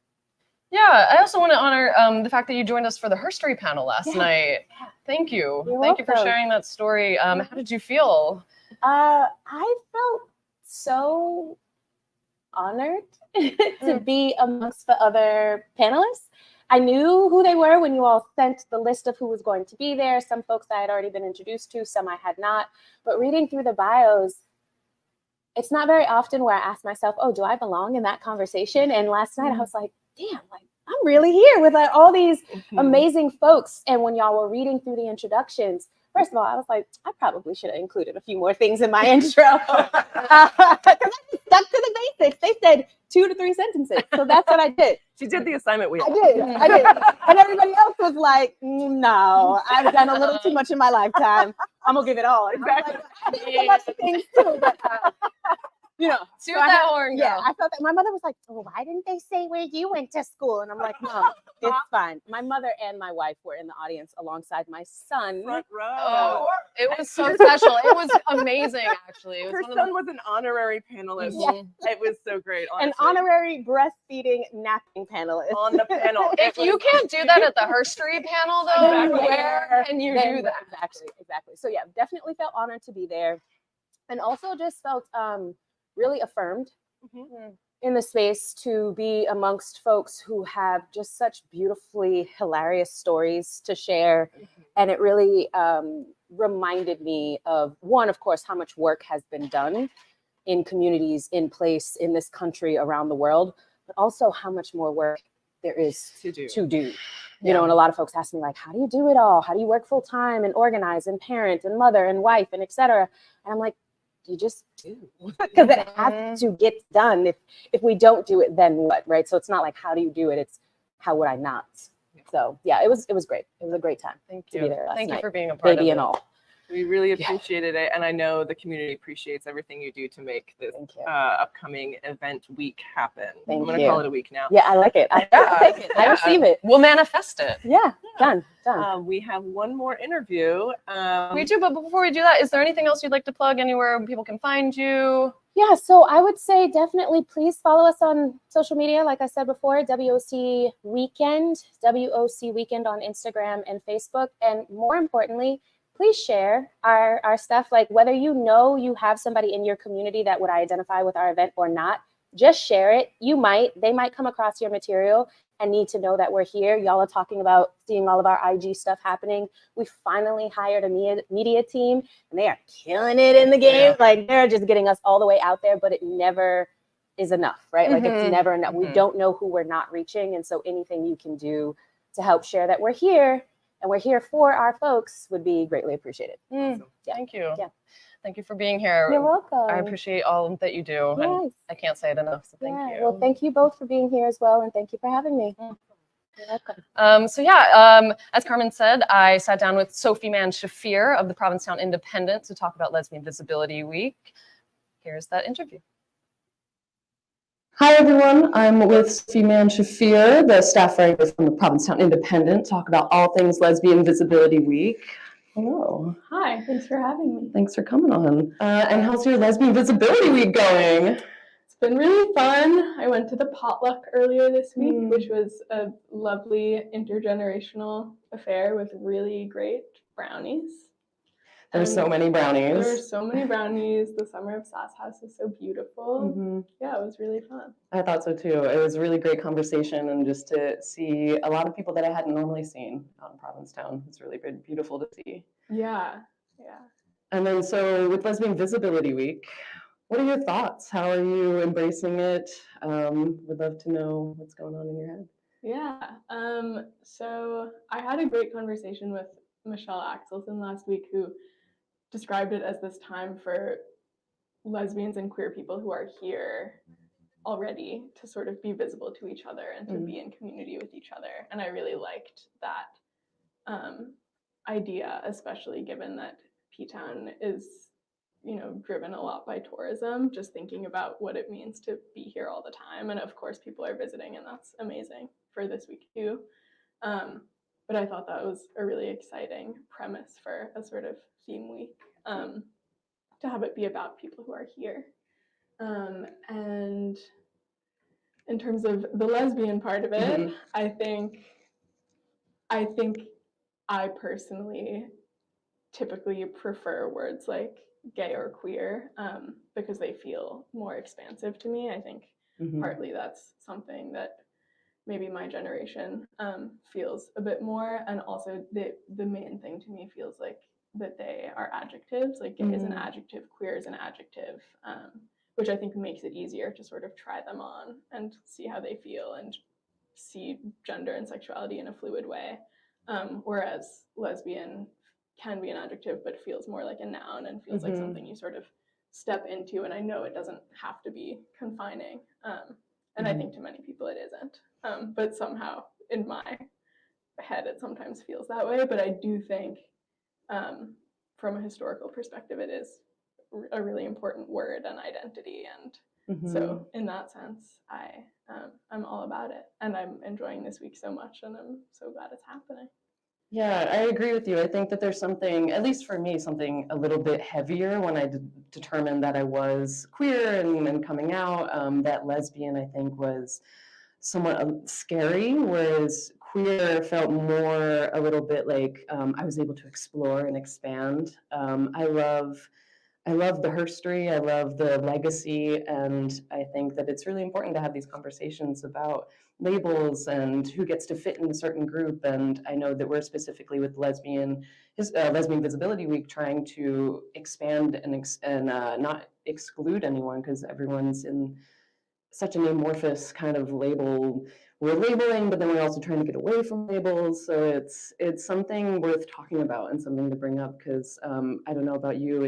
Yeah, I also want to honor the fact that you joined us for the Herstory panel last night. Thank you. You're Thank you for welcome. sharing that story. How did you feel? I felt so honored to be amongst the other panelists. I knew who they were when you all sent the list of who was going to be there. Some folks I had already been introduced to, some I had not. But reading through the bios, it's not very often where I ask myself, oh, do I belong in that conversation? And last night I was like, damn, like I'm really here with like all these amazing folks. And when y'all were reading through the introductions, first of all, I was like, I probably should have included a few more things in my intro. Because I just stuck to the basics. They said 2 to 3 sentences. So that's what I did. she did the assignment we I did. And everybody else was like, no, I've done a little too much in my lifetime. I'm going to give it all. Exactly. I did a bunch of things too. But, Toot so that horn, yeah, girl. I felt that my mother was like, oh, why didn't they say where you went to school? And I'm like, no, it's fine. My mother and my wife were in the audience alongside my son. Front row. Oh, it was so special. It was amazing, actually. It was Her one of son was an honorary panelist. Yes. It was so great. Honestly. An honorary breastfeeding napping panelist. On the panel. If you can't do that at the Herstory panel, though, where can you do that? Exactly. So yeah, definitely felt honored to be there. And also just felt really affirmed in the space to be amongst folks who have just such beautifully hilarious stories to share. And it really reminded me of, one, of course, how much work has been done in communities in place in this country around the world, but also how much more work there is to do. You know, and a lot of folks ask me, like, how do you do it all? How do you work full time and organize and parent and mother and wife and et cetera? And I'm like, you just do, because it has to get done. If we don't do it, then what, right? So it's not like, how do you do it? It's how would I not? So yeah, it was great. It was a great time. Thank to you. be there last Thank you night. for being a part Baby of and it. all. We really appreciated it, and I know the community appreciates everything you do to make this upcoming event week happen. I'm going to call it a week now. Yeah, I like it. I take it. I receive it. We'll manifest it. Yeah, done. We have one more interview. We do, but before we do that, is there anything else you'd like to plug? Anywhere people can find you? Yeah, so I would say definitely please follow us on social media. Like I said before, WOC Weekend on Instagram and Facebook. And more importantly, please share our stuff. Like whether you have somebody in your community that would identify with our event or not, just share it. They might come across your material and need to know that we're here. Y'all are talking about seeing all of our IG stuff happening. We finally hired a media team and they are killing it in the game. Like they're just getting us all the way out there, but it never is enough, right? Like it's never enough. We don't know who we're not reaching. And so anything you can do to help share that we're here and we're here for our folks would be greatly appreciated. Yeah. Thank you. Yeah. Thank you for being here. You're welcome. I appreciate all that you do. Yes. And I can't say it enough, so thank you. Well, thank you both for being here as well, and thank you for having me. You're welcome. As Carmen said, I sat down with Sophie Mann-Shafir of the Provincetown Independent to talk about Lesbian Visibility Week. Here's that interview. Hi everyone, I'm with Sophie Mann-Shafir, the staff writer from the Provincetown Independent, talk about all things Lesbian Visibility Week. Hello. Hi, thanks for having me. Thanks for coming on. And how's your Lesbian Visibility Week going? It's been really fun. I went to the potluck earlier this week, which was a lovely intergenerational affair with really great brownies. There were so many brownies. There were so many brownies. The summer of Sass House is so beautiful. Yeah, it was really fun. I thought so too. It was a really great conversation, and just to see a lot of people that I hadn't normally seen out in Provincetown. It's really been beautiful to see. Yeah. And then so with Lesbian Visibility Week, what are your thoughts? How are you embracing it? Would love to know what's going on in your head. Yeah. So I had a great conversation with Michelle Axelson last week, who described it as this time for lesbians and queer people who are here already to sort of be visible to each other and to be in community with each other. And I really liked that idea, especially given that Ptown is, driven a lot by tourism, just thinking about what it means to be here all the time. And of course, people are visiting, and that's amazing for this week too. But I thought that was a really exciting premise for a sort of theme week, to have it be about people who are here. And in terms of the lesbian part of it, I think I personally typically prefer words like gay or queer, because they feel more expansive to me. I think partly that's something that maybe my generation feels a bit more, and also the main thing to me feels like that they are adjectives. Like gay is an adjective, queer is an adjective, which I think makes it easier to sort of try them on and see how they feel and see gender and sexuality in a fluid way. Whereas lesbian can be an adjective, but feels more like a noun and feels like something you sort of step into. And I know it doesn't have to be confining. And I think to many people it isn't. But somehow in my head, it sometimes feels that way. But I do think from a historical perspective, it is a really important word and identity. And so in that sense, I'm all about it. And I'm enjoying this week so much, and I'm so glad it's happening. Yeah, I agree with you. I think that there's something, at least for me, something a little bit heavier when I determined that I was queer and coming out. That lesbian, I think, was somewhat scary, whereas queer felt more a little bit like I was able to explore and expand. I love the history, I love the legacy, and I think that it's really important to have these conversations about labels and who gets to fit in a certain group. And I know that we're specifically with Lesbian Visibility Week trying to expand and not exclude anyone, because everyone's in such an amorphous kind of label. We're labeling, but then we're also trying to get away from labels. So it's something worth talking about and something to bring up, because I don't know about you,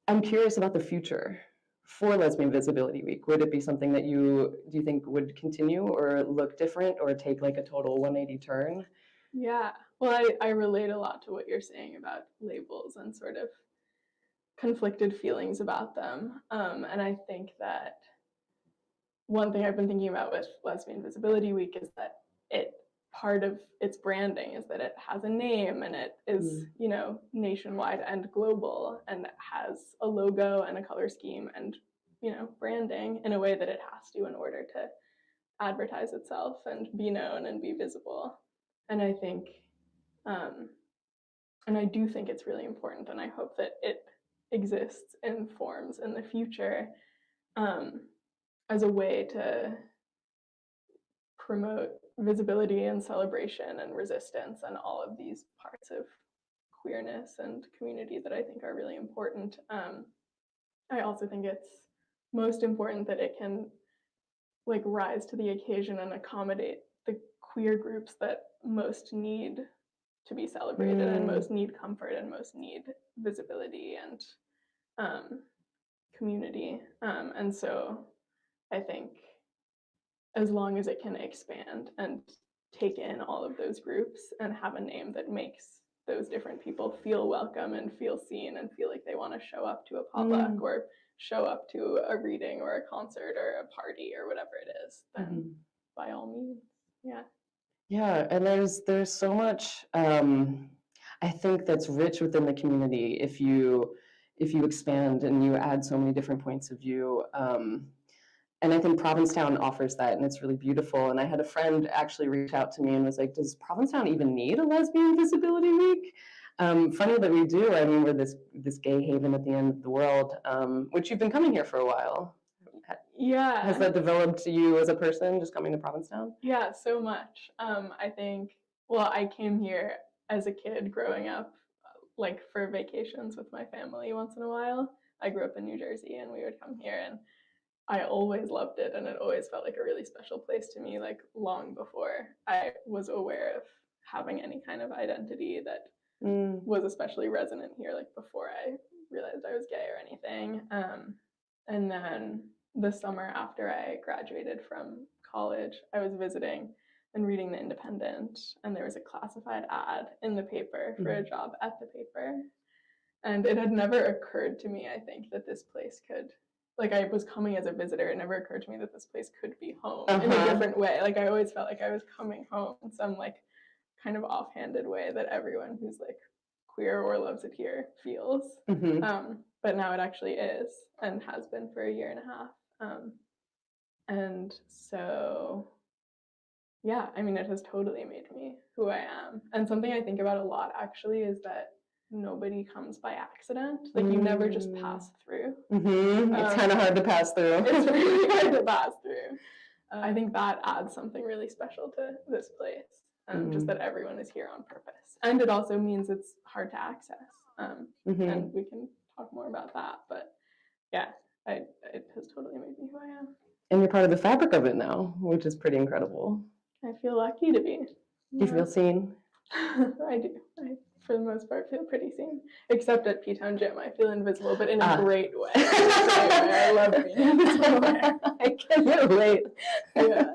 I'm curious about the future for Lesbian Visibility Week. Would it be something that do you think would continue or look different or take like a total 180 turn? Yeah, well, I relate a lot to what you're saying about labels and sort of conflicted feelings about them. And I think that one thing I've been thinking about with Lesbian Visibility Week is that it part of its branding is that it has a name and it is, you know, nationwide and global, and it has a logo and a color scheme and, you know, branding in a way that it has to in order to advertise itself and be known and be visible. And I think, and I do think it's really important, and I hope that it exists in forms in the future as a way to promote visibility and celebration and resistance and all of these parts of queerness and community that I think are really important. I also think it's most important that it can like rise to the occasion and accommodate the queer groups that most need to be celebrated and most need comfort and most need visibility and community. And so I think as long as it can expand and take in all of those groups and have a name that makes those different people feel welcome and feel seen and feel like they want to show up to a potluck or show up to a reading or a concert or a party or whatever it is, then by all means, yeah. Yeah, and there's so much I think that's rich within the community if you expand and you add so many different points of view. And I think Provincetown offers that, and it's really beautiful. And I had a friend actually reach out to me and was like, does Provincetown even need a Lesbian Visibility Week? Funny that we do. I mean, we're this gay haven at the end of the world, which you've been coming here for a while. Yeah. Has that developed you as a person, just coming to Provincetown? Yeah, so much. I think, well, I came here as a kid growing up, like for vacations with my family once in a while. I grew up in New Jersey and we would come here, and I always loved it, and it always felt like a really special place to me, like long before I was aware of having any kind of identity that was especially resonant here, like before I realized I was gay or anything. And then the summer after I graduated from college, I was visiting and reading The Independent, and there was a classified ad in the paper for a job at the paper. And it had never occurred to me, I think, that this place could, like I was coming as a visitor, it never occurred to me that this place could be home in a different way. Like I always felt like I was coming home in some like kind of offhanded way that everyone who's like queer or loves it here feels. But now it actually is and has been for a year and a half. And so, yeah, I mean, it has totally made me who I am. And something I think about a lot actually is that nobody comes by accident. Like you never just pass through. It's kind of hard to pass through. It's really hard to pass through. I think that adds something really special to this place. Just that everyone is here on purpose. And it also means it's hard to access. And we can talk more about that. But yeah, it has totally made me who I am. And you're part of the fabric of it now, which is pretty incredible. I feel lucky to be. Do you feel seen? I do. I, for the most part, feel pretty seen. Except at Ptown Gym, I feel invisible, but in a great way. I love being invisible there. I can relate. Yeah.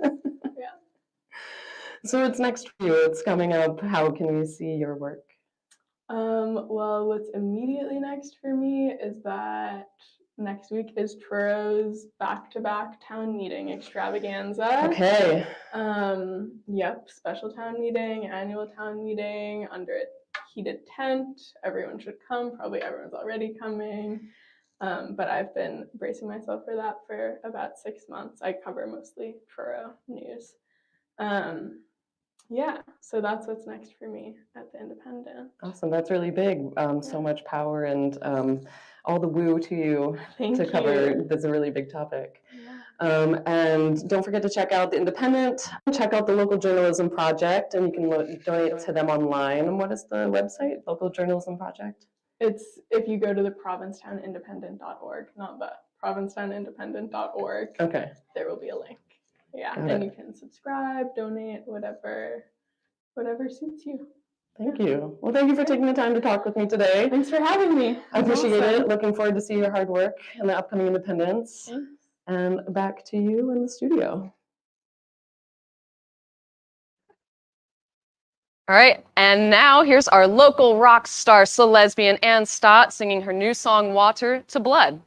So what's next for you? It's coming up. How can we see your work? Well, what's immediately next for me is that next week is Turo's back-to-back town meeting extravaganza. Okay. Yep, special town meeting, annual town meeting under a heated tent. Everyone should come. Probably everyone's already coming. But I've been bracing myself for that for about 6 months. I cover mostly Truro news. Yeah, so that's what's next for me at the Independent. Awesome, that's really big. So much power and all the woo to you to cover. That's a really big topic. Yeah. And don't forget to check out the Independent, check out the Local Journalism Project, and you can donate to them online. And what is the website, Local Journalism Project? It's, if you go to the provincetownindependent.org, not the provincetownindependent.org, okay, there will be a link. Yeah, and you can subscribe, donate, whatever suits you. Thank you. Well, thank you for taking the time to talk with me today. Thanks for having me. I appreciate it. Looking forward to see your hard work in the upcoming Independence. Thanks. And back to you in the studio. All right, and now here's our local rock star, Lesbian Ann Stott, singing her new song, Water to Blood.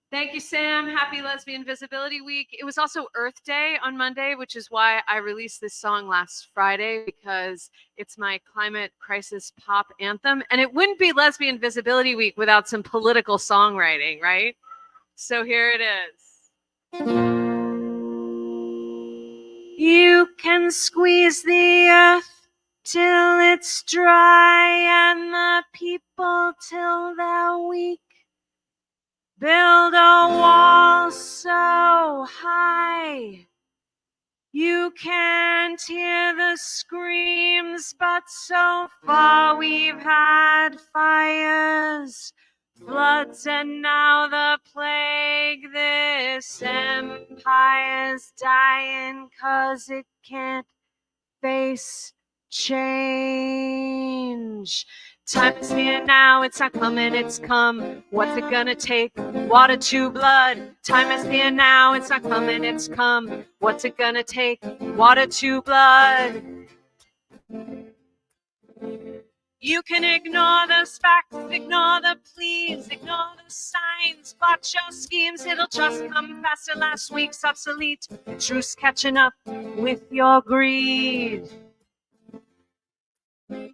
Thank you, Sam. Happy Lesbian Visibility Week. It was also Earth Day on Monday, which is why I released this song last Friday, because it's my climate crisis pop anthem. And it wouldn't be Lesbian Visibility Week without some political songwriting, right? So here it is. You can squeeze the earth till it's dry and the people till they're weak. Build a wall so high you can't hear the screams, but so far we've had fires, floods, and now the plague. This empire's dying 'cause it can't face change. Time is here now, it's not coming, it's come. What's it gonna take? Water to blood. Time is here now, it's not coming, it's come. What's it gonna take? Water to blood. You can ignore those facts, ignore the pleas, ignore the signs, botch your schemes, it'll just come faster. Last week's obsolete, truth's catching up with your greed.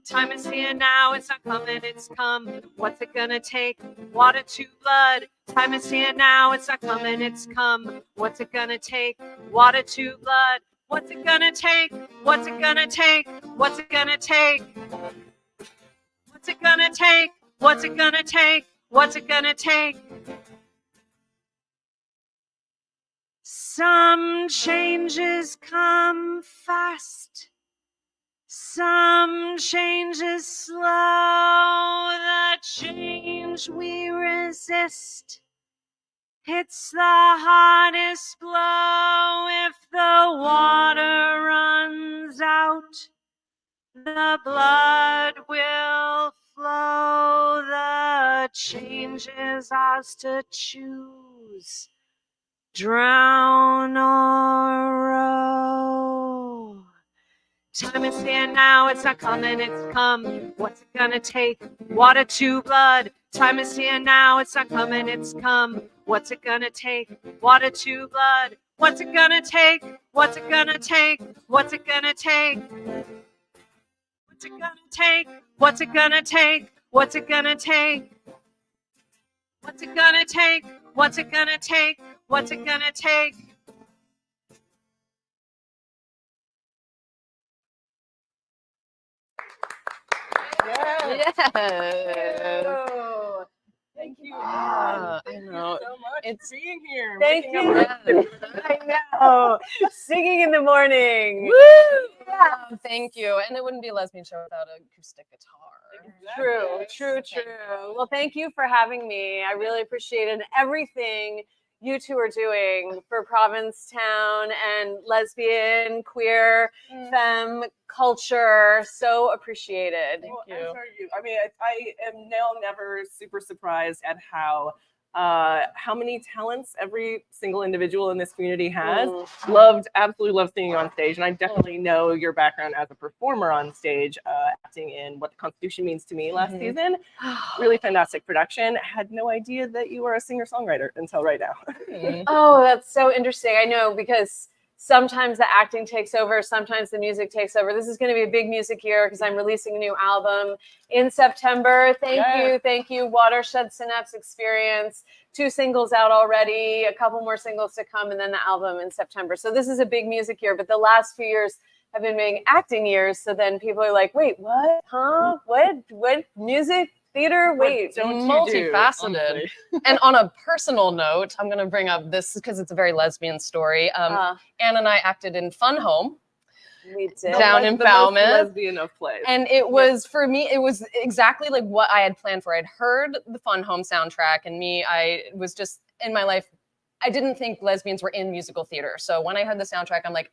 Time is here now, it's not coming, it's come. What's it gonna take? Water to blood. Time is here now, it's not coming, it's come. What's it gonna take? Water to blood. What's it gonna take? What's it gonna take? What's it gonna take? What's it gonna take? What's it gonna take? What's it gonna take? Some changes come fast. Some changes slow. The change we resist, it's the hardest blow. If the water runs out, the blood will flow. The change is ours to choose. Drown or row. Time is here now, it's not coming, it's come. What's it gonna take? Water to blood. Time is here now, it's not coming, it's come. What's it gonna take? Water to blood. What's it gonna take? What's it gonna take? What's it gonna take? What's it gonna take? What's it gonna take? What's it gonna take? What's it gonna take? What's it gonna take? What's it gonna take? Yes. Thank you. I Thank know. you so much It's for being here. Thank waking you. up early. I know. Singing in the morning. Woo! Yeah, thank you. And it wouldn't be a lesbian show without an acoustic guitar. True. Well, thank you for having me. I really appreciated everything you two are doing for Provincetown and lesbian, queer, femme culture. So appreciated. Well, as are you. I mean, I am now never super surprised at how many talents every single individual in this community has. Absolutely loved seeing you on stage, and I definitely know your background as a performer on stage, acting in What the Constitution Means to Me last season. Really fantastic production. Had no idea that you were a singer-songwriter until right now. Oh, that's so interesting. I know, because sometimes the acting takes over, sometimes the music takes over. This is going to be a big music year because I'm releasing a new album in September. Thank you. Watershed Synapse Experience. 2 singles out already, a couple more singles to come, and then the album in September. So this is a big music year, but the last few years have been being acting years. So then people are like, wait, what? Huh? What? Music? Theater? Wait, Multifaceted. And on a personal note, I'm going to bring up this because it's a very lesbian story. Anne and I acted in Fun Home. We did. Down in The Falmouth. most lesbian of plays. And it was, for me, it was exactly like what I had planned for. I'd heard the Fun Home soundtrack, and I was just, in my life, I didn't think lesbians were in musical theater. So when I heard the soundtrack, I'm like,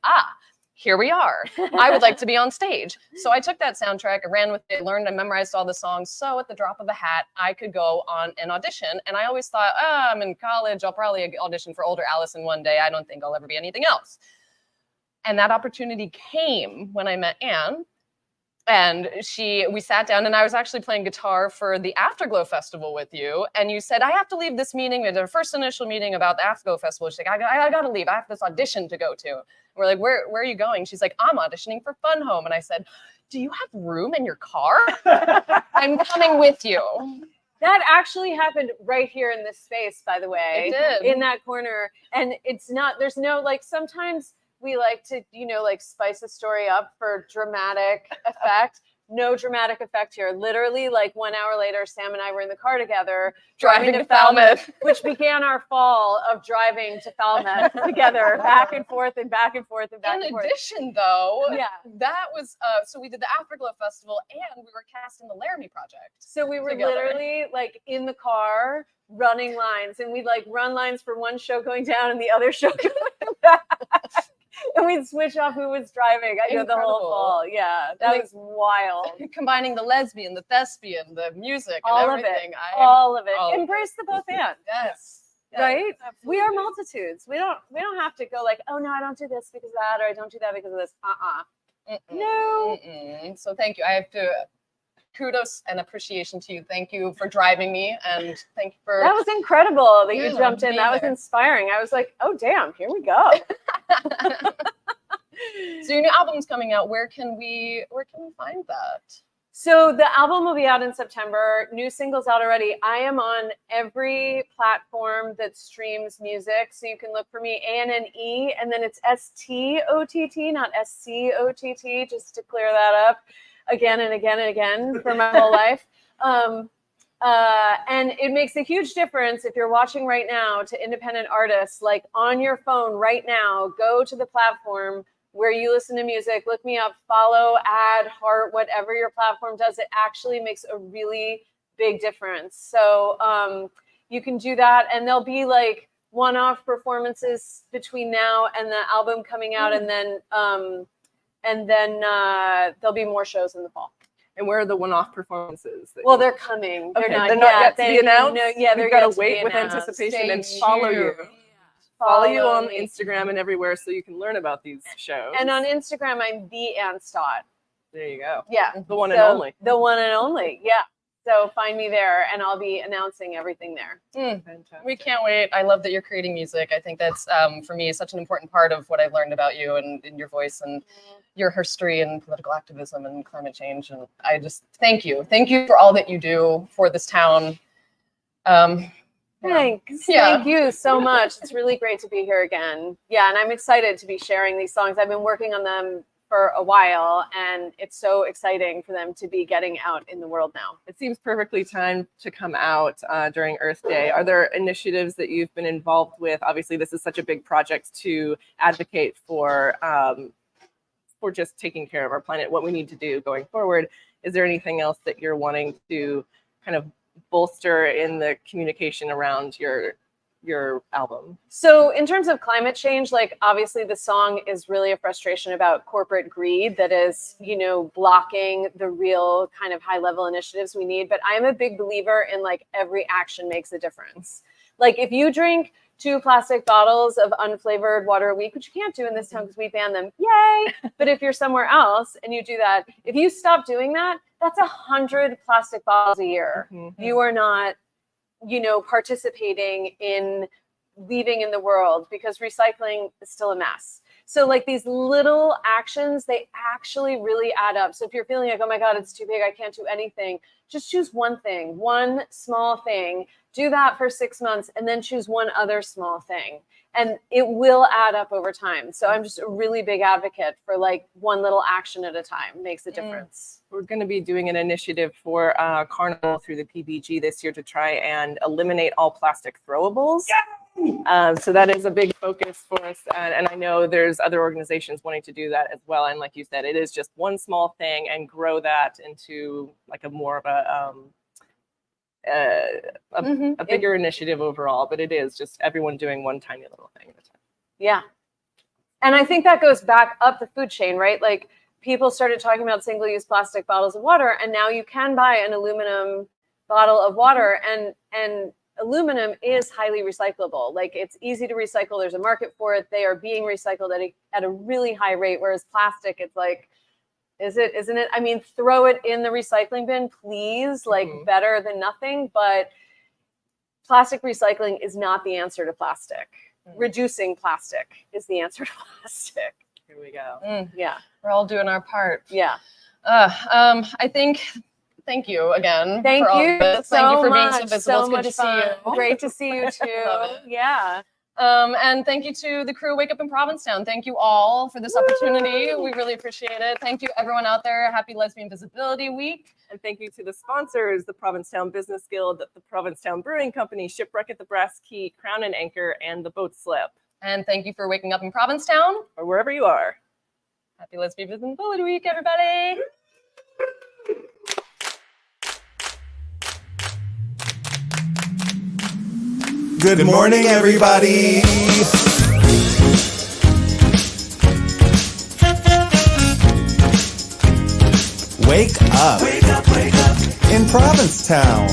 here we are. I would like to be on stage. So I took that soundtrack, I ran with it, learned and memorized all the songs. So at the drop of a hat, I could go on an audition. And I always thought, I'm in college, I'll probably audition for older Allison one day. I don't think I'll ever be anything else. And that opportunity came when I met Anne. And we sat down, and I was actually playing guitar for the Afterglow Festival with you. And you said, I have to leave this meeting. We had our first initial meeting about the Afterglow Festival. She's like, I got to leave. I have this audition to go to. And we're like, where are you going? She's like, I'm auditioning for Fun Home. And I said, do you have room in your car? I'm coming with you. That actually happened right here in this space, by the way. It did. In that corner. And there's no, like, sometimes we like to, like spice a story up for dramatic effect. No dramatic effect here. Literally, like 1 hour later, Sam and I were in the car together driving to Falmouth, which began our fall of driving to Falmouth together, back and forth and back and forth and back and forth. In addition, though, yeah, that was so we did the Afterglow Festival and we were cast in the Laramie Project. So we were together. literally like in the car running lines, and we'd like run lines for one show going down and the other show going back. And we'd switch off who was driving. I know the whole fall. Yeah, that was wild. Combining the lesbian, the thespian, the music, and all everything. All of it. Embrace the both and. Yes. Right? Absolutely. We are multitudes. We don't have to go like, oh no, I don't do this because of that, or I don't do that because of this. No. So thank you. I have to kudos and appreciation to you. Thank you for driving me, and thank you for that was incredible that you jumped in. That was inspiring. I was like, oh damn, here we go. So your new album's coming out. Where can we find that? So the album will be out in September. New singles out already. I am on every platform that streams music. So you can look for me, ANNE, and then it's STOTT, not SCOTT, just to clear that up again and again and again for my whole life. And it makes a huge difference if you're watching right now to independent artists, like on your phone right now, go to the platform where you listen to music, look me up, follow, add, heart, whatever your platform does. It actually makes a really big difference. So you can do that, and there'll be like one-off performances between now and the album coming out, and then there'll be more shows in the fall. And where are the one-off performances? Well, they're coming. They're not yet to be announced. No, yeah, they're We've got yet to wait with anticipation and Stay follow you. tuned. Follow you on me. Instagram and everywhere so you can learn about these shows. And on Instagram, I'm the Ann Stott. There you go. Yeah. The one and only. The one and only. Yeah. So find me there, and I'll be announcing everything there. Fantastic. We can't wait. I love that you're creating music. I think that's, for me, such an important part of what I've learned about you and your voice and your history and political activism and climate change. And I just thank you. Thank you for all that you do for this town. Thanks. Yeah. Thank you so much. It's really great to be here again. Yeah, and I'm excited to be sharing these songs. I've been working on them for a while, and it's so exciting for them to be getting out in the world now. It seems perfectly timed to come out during Earth Day. Are there initiatives that you've been involved with? Obviously, this is such a big project to advocate for just taking care of our planet, what we need to do going forward. Is there anything else that you're wanting to kind of bolster in the communication around your album? So in terms of climate change, like obviously the song is really a frustration about corporate greed that is, blocking the real kind of high level initiatives we need. But I'm a big believer in like every action makes a difference. Like if you drink 2 plastic bottles of unflavored water a week, which you can't do in this town because we ban them, yay. But if you're somewhere else and you do that, if you stop doing that, that's 100 plastic bottles a year. Mm-hmm. You are not, participating in leaving in the world, because recycling is still a mess. So like these little actions, they actually really add up. So if you're feeling like, oh my God, it's too big, I can't do anything, just choose one thing, one small thing, do that for 6 months, and then choose one other small thing. And it will add up over time. So I'm just a really big advocate for like one little action at a time makes a difference. We're going to be doing an initiative for Carnival through the PBG this year to try and eliminate all plastic throwables. So that is a big focus for us. And I know there's other organizations wanting to do that as well. And like you said, it is just one small thing, and grow that into like a more of a bigger initiative overall. But it is just everyone doing one tiny little thing at a time. Yeah. And I think that goes back up the food chain, right? Like people started talking about single-use plastic bottles of water, and now you can buy an aluminum bottle of water, and aluminum is highly recyclable. Like it's easy to recycle. There's a market for it. They are being recycled at a really high rate, whereas plastic, it's like Is it? Isn't it? I mean, throw it in the recycling bin, please. Like better than nothing. But plastic recycling is not the answer to plastic. Reducing plastic is the answer to plastic. Here we go. Yeah. We're all doing our part. Yeah. I think. Thank you again. Thank for all you of this. so Thank you for much. being so visible. So It's good to much see you. fun. Great to see you too. Love it. Yeah. And thank you to the crew Wake Up in Provincetown. Thank you all for this opportunity. We really appreciate it. Thank you everyone out there. Happy Lesbian Visibility Week. And thank you to the sponsors, the Provincetown Business Guild, the Provincetown Brewing Company, Shipwreck at the Brass Key, Crown and Anchor, and the Boat Slip. And thank you for waking up in Provincetown. Or wherever you are. Happy Lesbian Visibility Week, everybody. Good morning, everybody. Wake up. Wake up, wake up. In Provincetown.